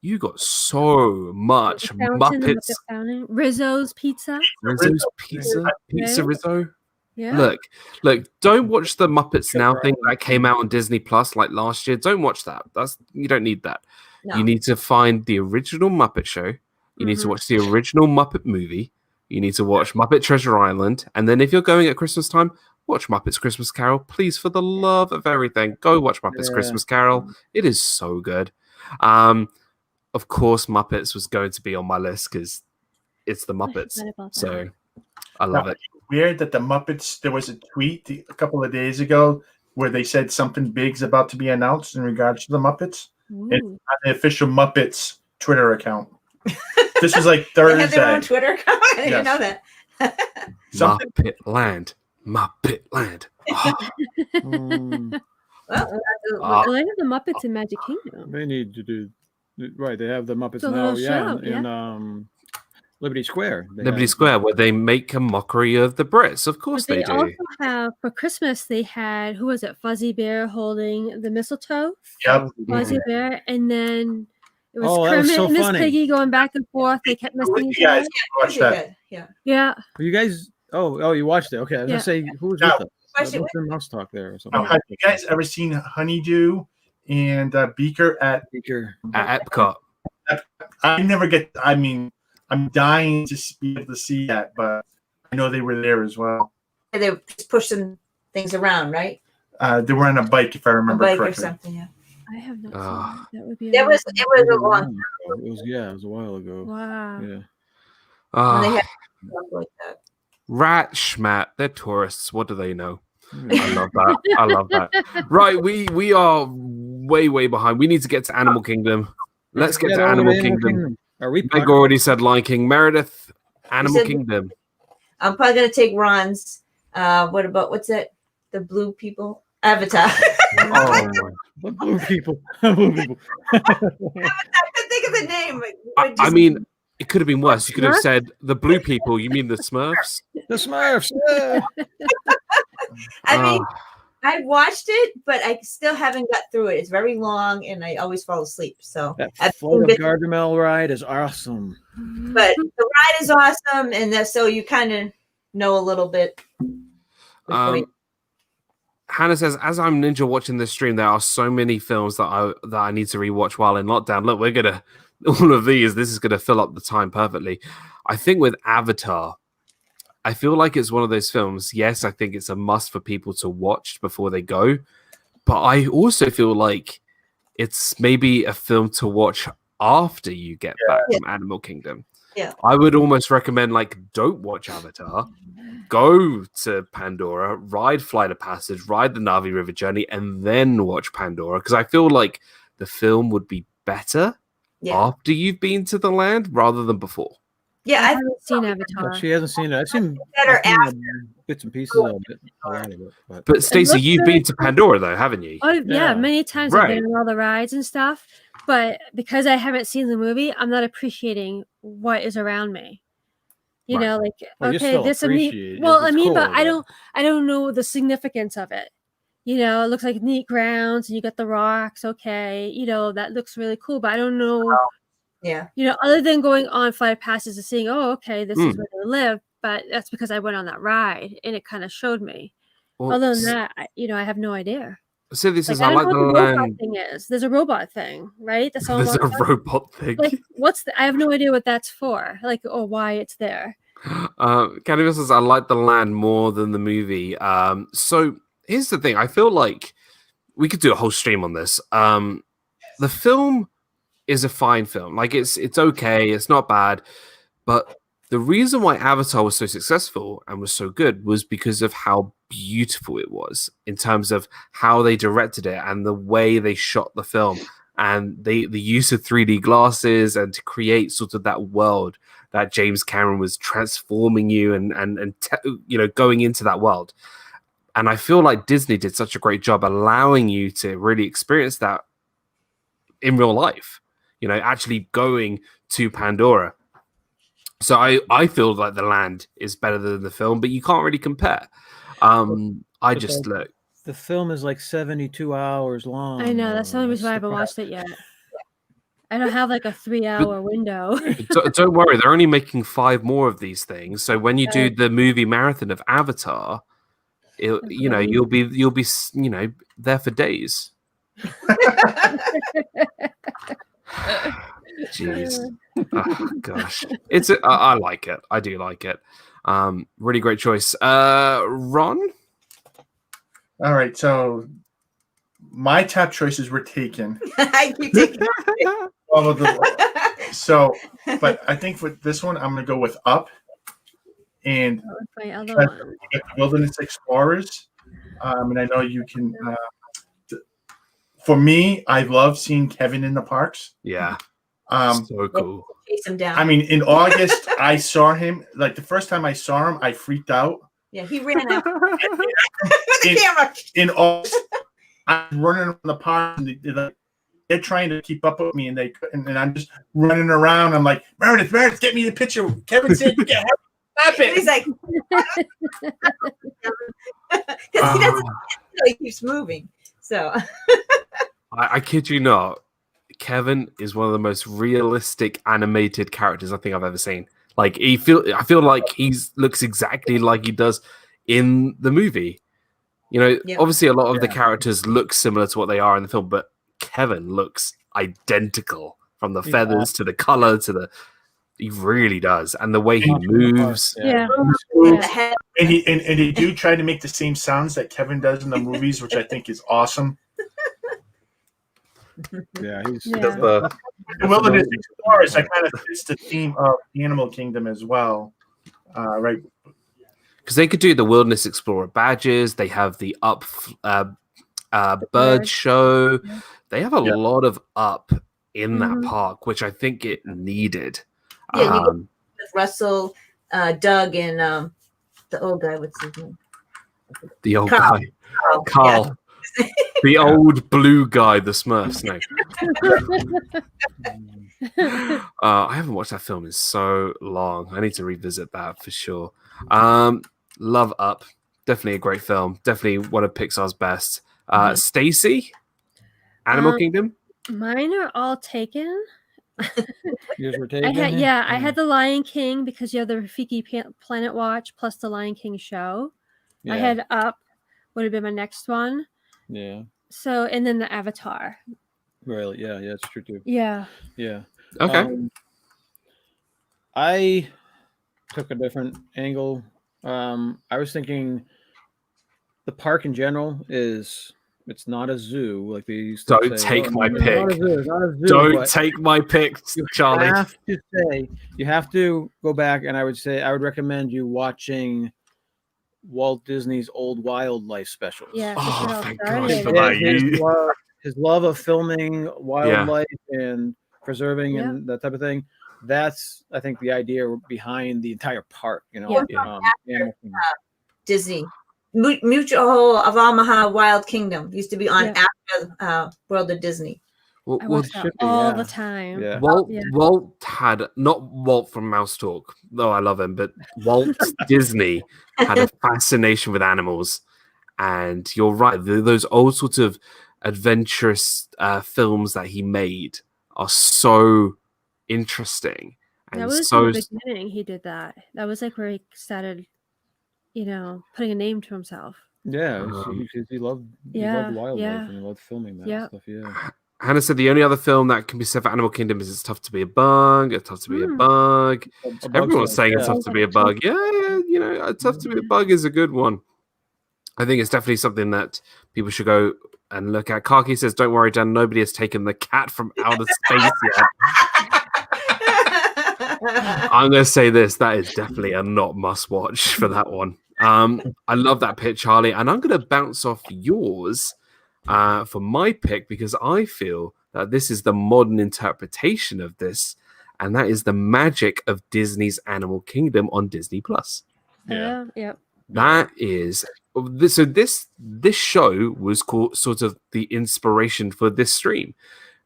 You got so much The fountain, the Muppets. Muppet fountain. Rizzo's Pizza. Rizzo's Pizza, Pizza Okay. Rizzo. Yeah. Look, don't watch the Muppets Now thing that came out on Disney Plus like last year. Don't watch that. You don't need that. No. You need to find the original Muppet Show. You need to Mhm. watch the original Muppet movie. You need to watch Muppet Treasure Island. And then if you're going at Christmas time, watch Muppets Christmas Carol. Please, for the love of everything, go watch Muppets Christmas Carol. It is so good. Of course, Muppets was going to be on my list because it's the Muppets. So I love it. Weird that the Muppets, there was a tweet a couple of days ago where they said something big's about to be announced in regards to the Muppets. It's on the official Muppets Twitter account. This was like Thursday. They have their own Twitter account? I didn't know that. Muppet Land. Muppet Land. Oh. Well, they have the Muppets in Magic Kingdom. They need to do right. They have the Muppets The now, little show, in Liberty Square. Liberty Square, where they make a mockery of the Brits. Of course they do. Also have, for Christmas, they had, who was it? Fuzzy Bear holding the mistletoe. Yep. Fuzzy Bear, and then it was that Kermit was so and Miss funny. Piggy going back and forth. They kept missing each You other. guys watch that. Yeah. Were you guys? Oh, you watched it. Okay, I was gonna say who was with us? What's the mouse talk there or something? Have you guys ever seen Honeydew and Beaker at Epcot? I never get. I mean, I'm dying to be able to see that, but I know they were there as well. They were just pushing things around, right? They were on a bike, if I remember a bike correctly. or something. Yeah. I have not seen that. That would be. It was a long time. It was a while ago. Wow. Yeah. When they had stuff like that. Rat schmat, they're tourists. What do they know? I love that. I love that. Right, we are way behind. We need to get to Animal Kingdom. Let's get to Animal Kingdom. Are we? Meg already said Lion King. Meredith, Animal Kingdom. I'm probably gonna take Ron's. What about what's that? The blue people? Avatar. The blue people. Blue people. I couldn't think of the name. I mean, it could have been worse. You could have said the blue people. You mean the Smurfs? The Smurfs. I mean, I watched it, but I still haven't got through it. It's very long, and I always fall asleep. So that Flight of Gargamel ride is awesome. But the ride is awesome, and so you kind of know a little bit. Hannah says, as I'm ninja watching this stream, there are so many films that I need to rewatch while in lockdown. Look, we're gonna all of these. This is gonna fill up the time perfectly. I think with Avatar, I feel like it's one of those films. Yes, I think it's a must for people to watch before they go, but I also feel like it's maybe a film to watch after you get back from Animal Kingdom. Yeah, I would almost recommend don't watch Avatar. Go to Pandora, ride Flight of Passage, ride the Na'vi River Journey, and then watch Pandora. Because I feel like the film would be better after you've been to the land rather than before. Yeah, I haven't seen Avatar. She hasn't seen it. I've seen better after bits and pieces of it. But Stacey, you've been to Pandora though, haven't you? Oh yeah, many times I've been on all the rides and stuff. But because I haven't seen the movie, I'm not appreciating what is around me. You know, like okay, this neat. Well, I mean, but I don't know the significance of it. You know, it looks like neat grounds, and you got the rocks. Okay, you know that looks really cool, but I don't know. Yeah. You know, other than going on Flight of Passage and seeing, oh, okay, this is where they live, but that's because I went on that ride and it kind of showed me. Well, other than that, I have no idea. So this is I like the robot thing is. There's a robot thing, right? That's all. There's a robot thing. Like, I have no idea what that's for. Like, or why it's there. Candy says, I like the land more than the movie. So here's the thing. I feel like we could do a whole stream on this. The film is a fine film. Like it's okay. It's not bad. But the reason why Avatar was so successful and was so good was because of how beautiful it was in terms of how they directed it and the way they shot the film and the use of 3D glasses and to create sort of that world that James Cameron was transforming you and going into that world. And I feel like Disney did such a great job allowing you to really experience that in real life, actually going to Pandora. So I feel like the land is better than the film, but you can't really compare. The film is like 72 hours long. I know, that's the only reason why I haven't watched it yet. I don't have like a 3-hour window. Don't worry, they're only making 5 more of these things. So when you do the movie marathon of Avatar, you'll be there for days. Jeez. Oh gosh. I like it. I do like it. Really great choice. Ron? All right, so my top choices were taken. I keep taking All of the, so, but I think for this one, I'm gonna go with Up, and That was my other because one. you got the Wilderness Explorers, and I know you can. For me, I love seeing Kevin in the parks. Yeah, Um, so cool. chase him down. I mean, in August, I saw him. Like the first time I saw him, I freaked out. yeah, he ran out the In- camera. In August, I'm running around the park, and they're trying to keep up with me, and they couldn't. And I'm just running around. I'm like, Meredith, get me the picture. Kevin said, "Yeah, stop He's it." like, because he doesn't. He keeps moving. So I kid you not, Kevin is one of the most realistic animated characters I think I've ever seen. Like I feel like looks exactly like he does in the movie. You know, Yeah. obviously a lot of the characters look similar to what they are in the film, but Kevin looks identical from the feathers to the color to the. He really does, and the way he moves. Yeah. the head. And they do try to make the same sounds that Kevin does in the movies, which I think is awesome. Yeah, he's Yeah. The Wilderness Explorers, I kind of fits the theme of Animal Kingdom as well, right? Because they could do the Wilderness Explorer badges. They have the Up bird show. Yeah. They have a lot of Up in that Mhm. park, which I think it needed. Yeah, you get with Russell, Doug, and the old guy. What's his name? The old Carl. guy, Carl, the old blue guy, the Smurfs. No, I haven't watched that film in so long. I need to revisit that for sure. Love Up, definitely a great film. Definitely one of Pixar's best. Stacy, Animal Kingdom. Mine are all taken. yours were I taken. had the Lion King because you have the Rafiki Planet Watch plus the Lion King show. Yeah. I had Up, would have been my next one. Yeah. So, and then the Avatar. Really? Yeah. Yeah. It's true too. Yeah. Yeah. Okay. I took a different angle. I was thinking the park in general it's not a zoo like they used to Don't say. take my It's pick. not a zoo, it's not a zoo, Don't but take my pick, Charlie. you have to go back, and I would recommend you watching Walt Disney's old wildlife specials. Yeah. Oh, that's what thank I God started. for that. His love of filming wildlife and preserving Yeah. and that type of thing. That's, I think, the idea behind the entire park. You know, Yeah. Animal Kingdom. Disney. Mutual of Omaha Wild Kingdom used to be on after I World of Disney. Well, watched that should be, all yeah. the time. Yeah. Walt had not Walt from Mouse Talk, though I love him, but Walt Disney had a fascination with animals. And you're right, those old sort of adventurous films that he made are so interesting. And That was so in the beginning. He did that. That was like where he started, putting a name to himself. Yeah, he loved wildlife yeah. and he loved filming that Yeah. stuff. Yeah. Hannah said the only other film that can be said for Animal Kingdom is It's Tough to Be a Bug. It's tough to be a bug. Everyone's saying It's Tough to Be a Bug. Yeah, It's Tough to Be a Bug is a good one. I think it's definitely something that people should go and look at. Kaki says, "Don't worry, Dan. Nobody has taken the cat from outer space yet." I'm going to say this. That is definitely a not must watch for that one. I love that pick, Charlie. And I'm going to bounce off yours for my pick because I feel that this is the modern interpretation of this. And that is the magic of Disney's Animal Kingdom on Disney+. Yeah. That is... So this show was called sort of the inspiration for this stream.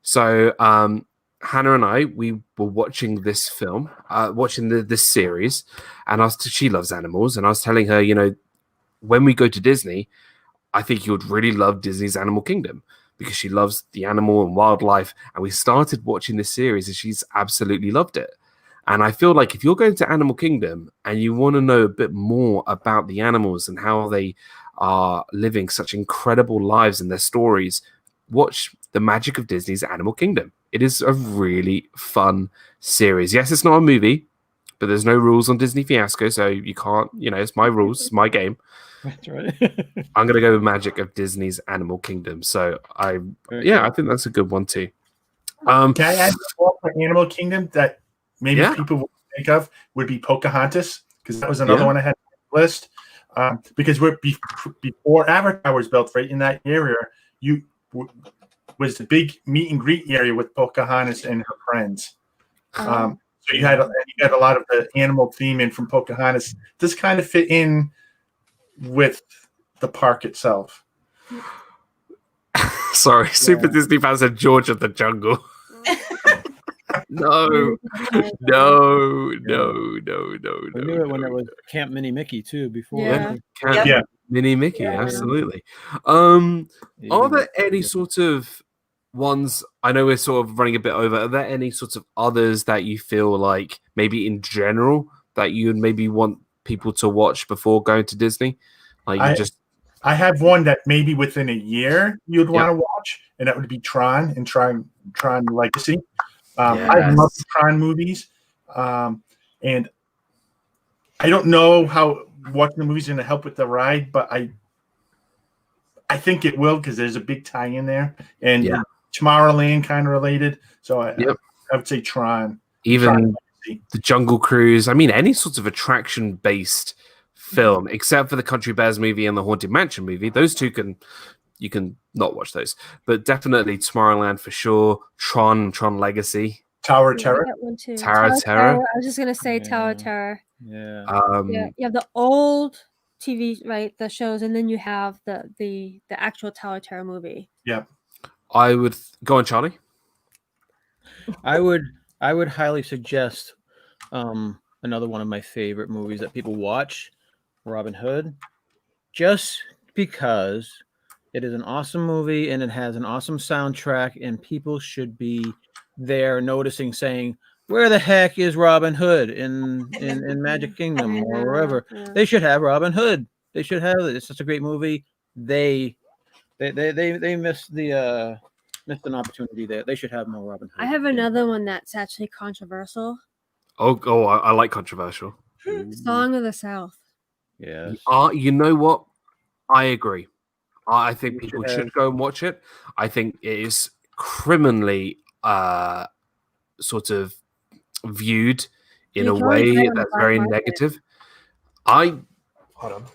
So Hannah and I, we were watching this film, watching this series, and she loves animals, and I was telling her, when we go to Disney, I think you would really love Disney's Animal Kingdom because she loves the animal and wildlife. And we started watching this series, and she's absolutely loved it. And I feel like if you're going to Animal Kingdom and you want to know a bit more about the animals and how they are living such incredible lives and their stories, watch The Magic of Disney's Animal Kingdom. It is a really fun series. Yes, it's not a movie, but there's no rules on Disney Fiasco, so you can't. It's my rules, it's my game. That's right. I'm gonna go with Magic of Disney's Animal Kingdom. So I think that's a good one too. Can I add one for Animal Kingdom that maybe Yeah. people would think of would be Pocahontas, because that was another one I had on the list. Because before Avatar was built, right in that area, was the big meet and greet area with Pocahontas and her friends. So you had a lot of the animal theme in from Pocahontas. This kind of fit in with the park itself. Sorry, Super Disney fans said George of the Jungle. No. We knew it when it was Camp Mini Mickey too. Before. Yeah. Yeah. Mini Mickey, Yeah. absolutely. Are there any sort of ones? I know we're sort of running a bit over. Are there any sorts of others that you feel like maybe in general that you'd maybe want people to watch before going to Disney? I have one that maybe within a year you'd want to watch, and that would be Tron and Tron Legacy. I love the Tron movies, and I don't know how watching the movie is going to help with the ride, but I think it will, because there's a big tie-in there, and Tomorrowland kind of related. So I would say Tron. Even the Jungle Cruise. I mean, any sorts of attraction-based film, except for the Country Bears movie and the Haunted Mansion movie. Those two you can not watch those, but definitely Tomorrowland for sure. Tron Legacy, Tower of Terror. That one too. Tower of Terror. I was just gonna say Tower of Terror. Yeah. Yeah, you have the old TV, right? The shows, and then you have the actual Tower of Terror movie. Yeah. I would go on, Charlie. I would highly suggest another one of my favorite movies that people watch, Robin Hood, just because it is an awesome movie and it has an awesome soundtrack, and people should be there noticing, saying, where the heck is Robin Hood in Magic Kingdom or wherever? Yeah. They should have Robin Hood. They should have it. It's such a great movie. They missed an opportunity there. They should have more Robin Hood. I have another one that's actually controversial. Oh, I like controversial. Song of the South. Yes. You know what? I agree. I think You people should should go and watch it. I think it is criminally sort of viewed in You a can only way get it on the that's black very market. negative. Hold on.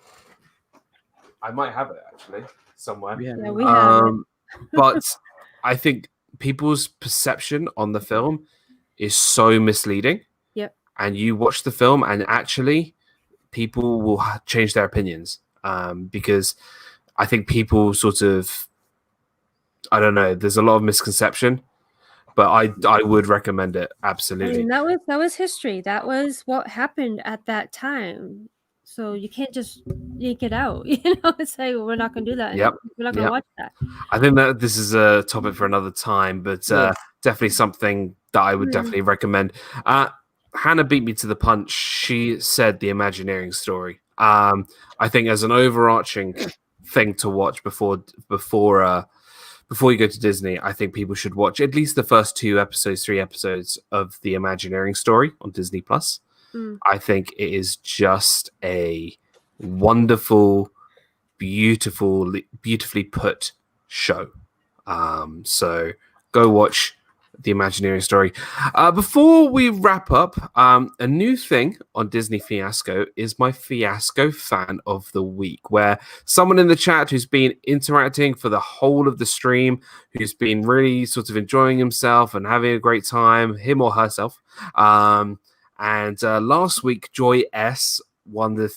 I might have it actually somewhere. Yeah, we have it. But I think people's perception on the film is so misleading. Yep. And you watch the film, and actually, people will change their opinions because I think people sort of, I don't know, there's a lot of misconception, but I would recommend it I absolutely. mean, that was history. That was what happened at that time. So you can't just yank it out, and say we're not going to do that. Yep. We're not going to watch that. I think that this is a topic for another time, but definitely something that I would definitely recommend. Hannah beat me to the punch. She said the Imagineering Story. I think as an overarching thing to watch before you go to Disney, I think people should watch at least the first 3 episodes of the Imagineering Story on Disney Plus. I think it is just a wonderful, beautifully put show. So go watch the Imagineering Story. Before we wrap up, a new thing on Disney Fiasco is my Fiasco Fan of the Week, where someone in the chat who's been interacting for the whole of the stream, who's been really sort of enjoying himself and having a great time, him or herself. And last week, Joy S won the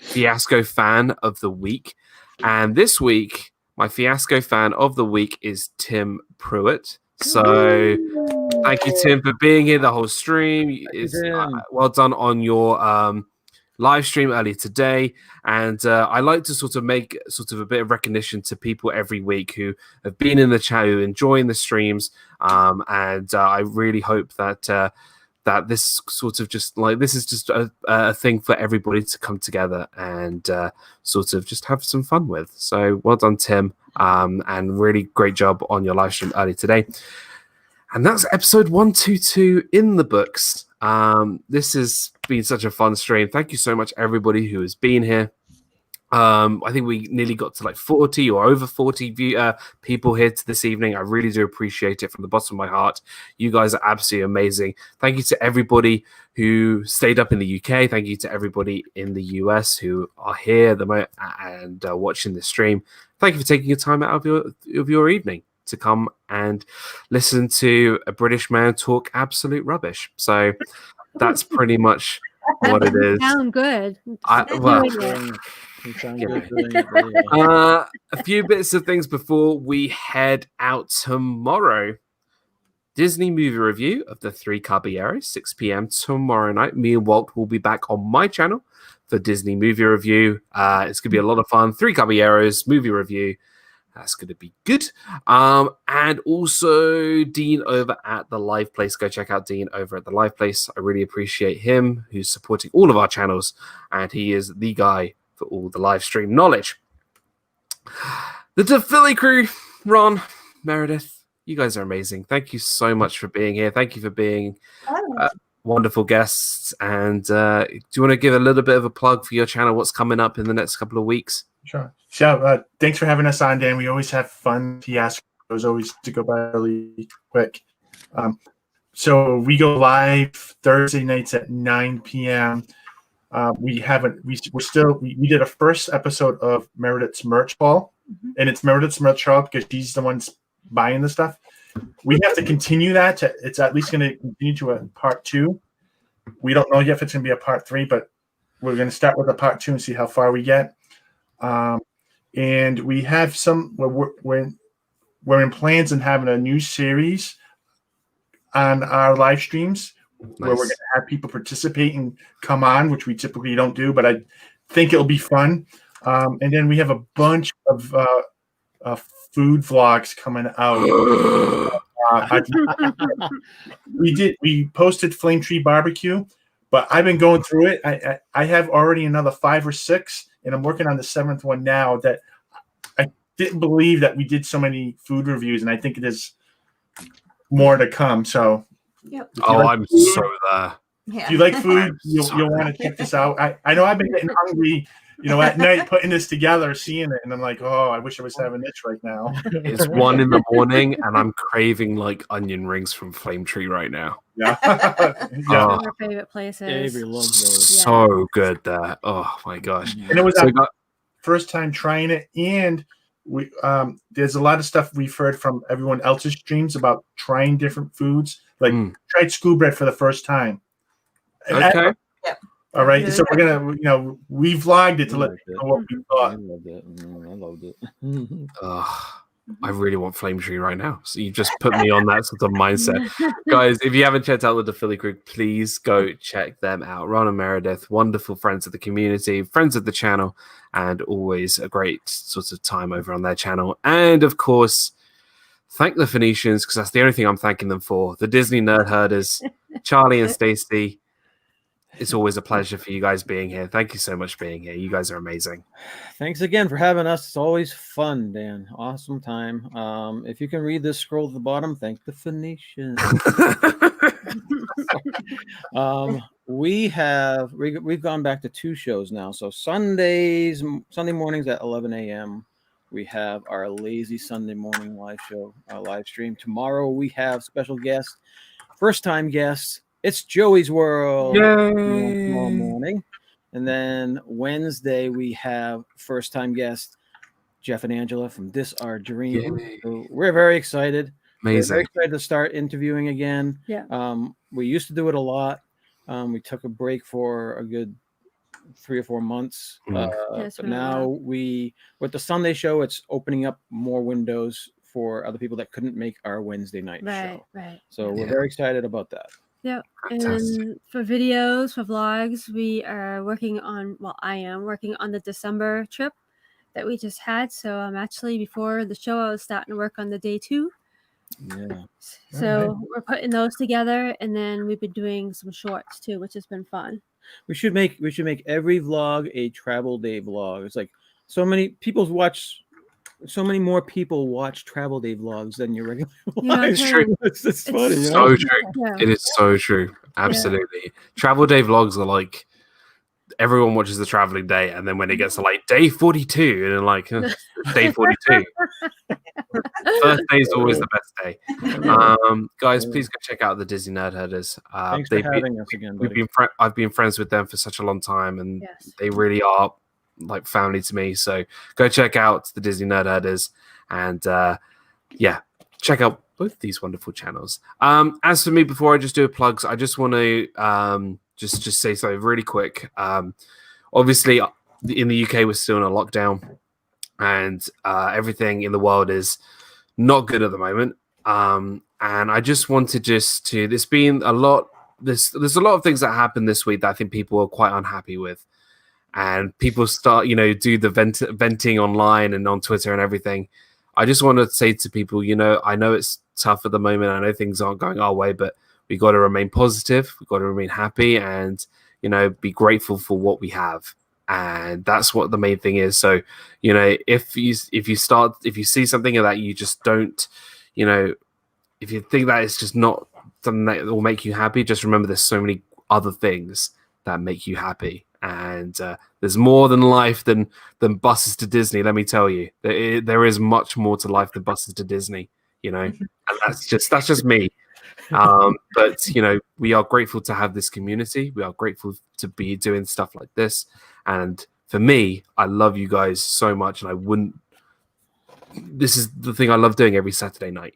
Fiasco Fan of the Week. And this week, my Fiasco Fan of the Week is Tim Pruitt. So thank you, Tim, for being here the whole stream. It's well done on your live stream earlier today. And I like to sort of make sort of a bit of recognition to people every week who have been in the chat, who are enjoying the streams. And I really hope that that this sort of just like this is just a thing for everybody to come together and sort of just have some fun with. So well done, Tim, and really great job on your live stream earlier today. And that's episode 122 in the books. This has been such a fun stream. Thank you so much, everybody who has been here. I think we nearly got to like 40 or over 40 people here this evening. I really do appreciate it from the bottom of my heart. You guys are absolutely amazing. Thank you to everybody who stayed up in the UK. Thank you to everybody in the US who are here at the moment and watching the stream. Thank you for taking your time out of your evening to come and listen to a British man talk absolute rubbish. So that's pretty much what it is. Sound good. You sound good doing it, buddy. A few bits of things before we head out tomorrow. Disney movie review of the Three Caballeros, 6 p.m. tomorrow night. Me and Walt will be back on my channel for Disney movie review. It's going to be a lot of fun. Three Caballeros movie review. That's going to be good. And also Dean over at the Live Place. Go check out Dean over at the Live Place. I really appreciate him, who's supporting all of our channels, and he is the guy for all the live stream knowledge. The Philly crew, Ron, Meredith, you guys are amazing. Thank you so much for being here. Thank you for being wonderful guests. And do you want to give a little bit of a plug for your channel? What's coming up in the next couple of weeks? Sure. So, thanks for having us on, Dan. We always have fun. Fiasco is always to go by really quick. So we go live Thursday nights at 9 p.m. We did a first episode of Meredith's merch haul, and it's Meredith's merch haul because she's the one's buying the stuff. We have to continue that. It's at least going to continue to a part 2. We don't know yet if it's going to be a part 3, but we're going to start with a part 2 and see how far we get. And we have we're in plans and having a new series on our live streams. Nice. Where we're going to have people participate and come on, which we typically don't do, but I think it'll be fun. And then we have a bunch of food vlogs coming out. We posted Flame Tree Barbecue, but I've been going through it. I have already another 5 or 6, and I'm working on the 7th one now. That I didn't believe that we did so many food reviews, and I think it is more to come. So. Yep. I'm so there. Yeah. If you like food, you'll want to check this out. I know I've been getting hungry, at night putting this together, seeing it, and I'm like, oh, I wish I was having this right now. It's 1 a.m, and I'm craving like onion rings from Flame Tree right now. Yeah. One of our favorite places. Avery loves those. So good there. Oh my gosh. And it was our first time trying it, and we there's a lot of stuff we've heard from everyone else's streams about trying different foods. Like tried school bread for the first time. Okay. All right. So we're gonna, we vlogged it to let you know what we thought. I loved it. I really want Flame Tree right now. So you just put me on that sort of mindset. Guys, if you haven't checked out the Philly crew, please go check them out. Ron and Meredith, wonderful friends of the community, friends of the channel, and always a great sort of time over on their channel. And of course, thank the Phoenicians, because that's the only thing I'm thanking them for. The Disney Nerd Herders, Charlie and Stacey. It's always a pleasure for you guys being here. Thank you so much for being here. You guys are amazing. Thanks again for having us. It's always fun, Dan. Awesome time. If you can read this scroll at the bottom, thank the Phoenicians. We've gone back to 2 shows now. So Sunday mornings at 11 a.m. we have our Lazy Sunday morning live show, our live stream. Tomorrow we have special guests, first time guests. It's Joey's World tomorrow morning. And then Wednesday, we have first-time guest Jeff and Angela from This Our Dream. So we're very excited. Amazing. We're very excited to start interviewing again. Yeah. We used to do it a lot. We took a break for a good 3 or 4 months. But now with the Sunday show, it's opening up more windows for other people that couldn't make our Wednesday night show. Right. So we're very excited about that. Yeah, and for videos, for vlogs, we are working on, I am working on the December trip that we just had. So I'm actually, before the show, I was starting to work on the day 2. Yeah. So we're putting those together, and then we've been doing some shorts too, which has been fun. We should make every vlog a travel day vlog. It's like so many more people watch travel day vlogs than your regular live stream. It's funny. So true. Yeah. It is so true. Absolutely. Travel day vlogs are like everyone watches the traveling day, and then when it gets to like day 42, and then like day 42. First day is always the best day. Guys, please go check out the Disney Nerd Herders. Thanks for having us again, buddy. I've been friends with them for such a long time, and Yes. they really are like family to me. So go check out the Disney Nerd Herders, and check out both these wonderful channels. As for me, before I just do plugs, I just want to just say something really quick. Obviously, in the UK, we're still in a lockdown, and everything in the world is not good at the moment. And I just wanted there's been a lot. There's a lot of things that happened this week that I think people are quite unhappy with, and people start do the venting online and on Twitter and everything. I just want to say to people, I know it's tough at the moment. I know things aren't going our way, but we got to remain positive. We got to remain happy, and be grateful for what we have. And that's what the main thing is. So, if you see something that you just don't, if you think that it's just not something that will make you happy, just remember there's so many other things that make you happy. And there's more than life than buses to Disney. Let me tell you, there is much more to life than buses to Disney. And that's just me. But we are grateful to have this community. We are grateful to be doing stuff like this. And for me, I love you guys so much, and this is the thing I love doing every Saturday night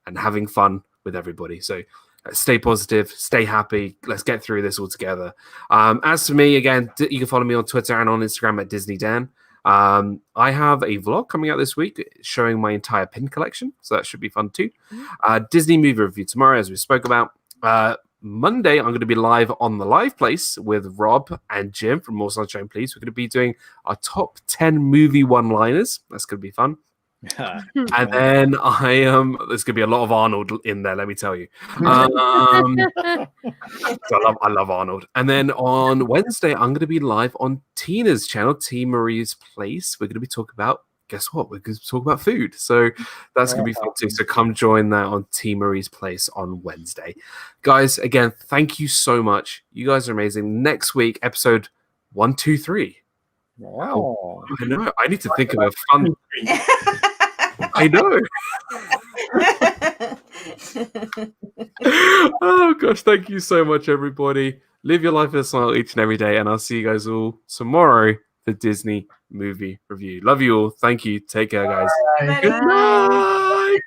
and having fun with everybody. So stay positive, stay happy. Let's get through this all together. As for me, again, you can follow me on Twitter and on Instagram at DIZNEYDAN. I have a vlog coming out this week showing my entire pin collection, so that should be fun too. Disney movie review tomorrow, as we spoke about. Monday, I'm going to be live on the live place with Rob and Jim from More Sunshine Please. We're going to be doing our top 10 movie one-liners. That's going to be fun. And then there's gonna be a lot of Arnold in there, let me tell you. I love Arnold. And then on Wednesday, I'm gonna be live on Tina's channel, T Marie's Place. We're gonna be talking about, guess what? We're gonna talk about food. So that's gonna be fun too. So come join that on T Marie's Place on Wednesday. Guys, again, thank you so much. You guys are amazing. Next week, episode 123. Wow. I know. I need to think of a fun. I know. Oh gosh, thank you so much, everybody. Live your life with a smile each and every day, and I'll see you guys all tomorrow for Disney movie review. Love you all. Thank you. Take care, guys. Bye. Good night.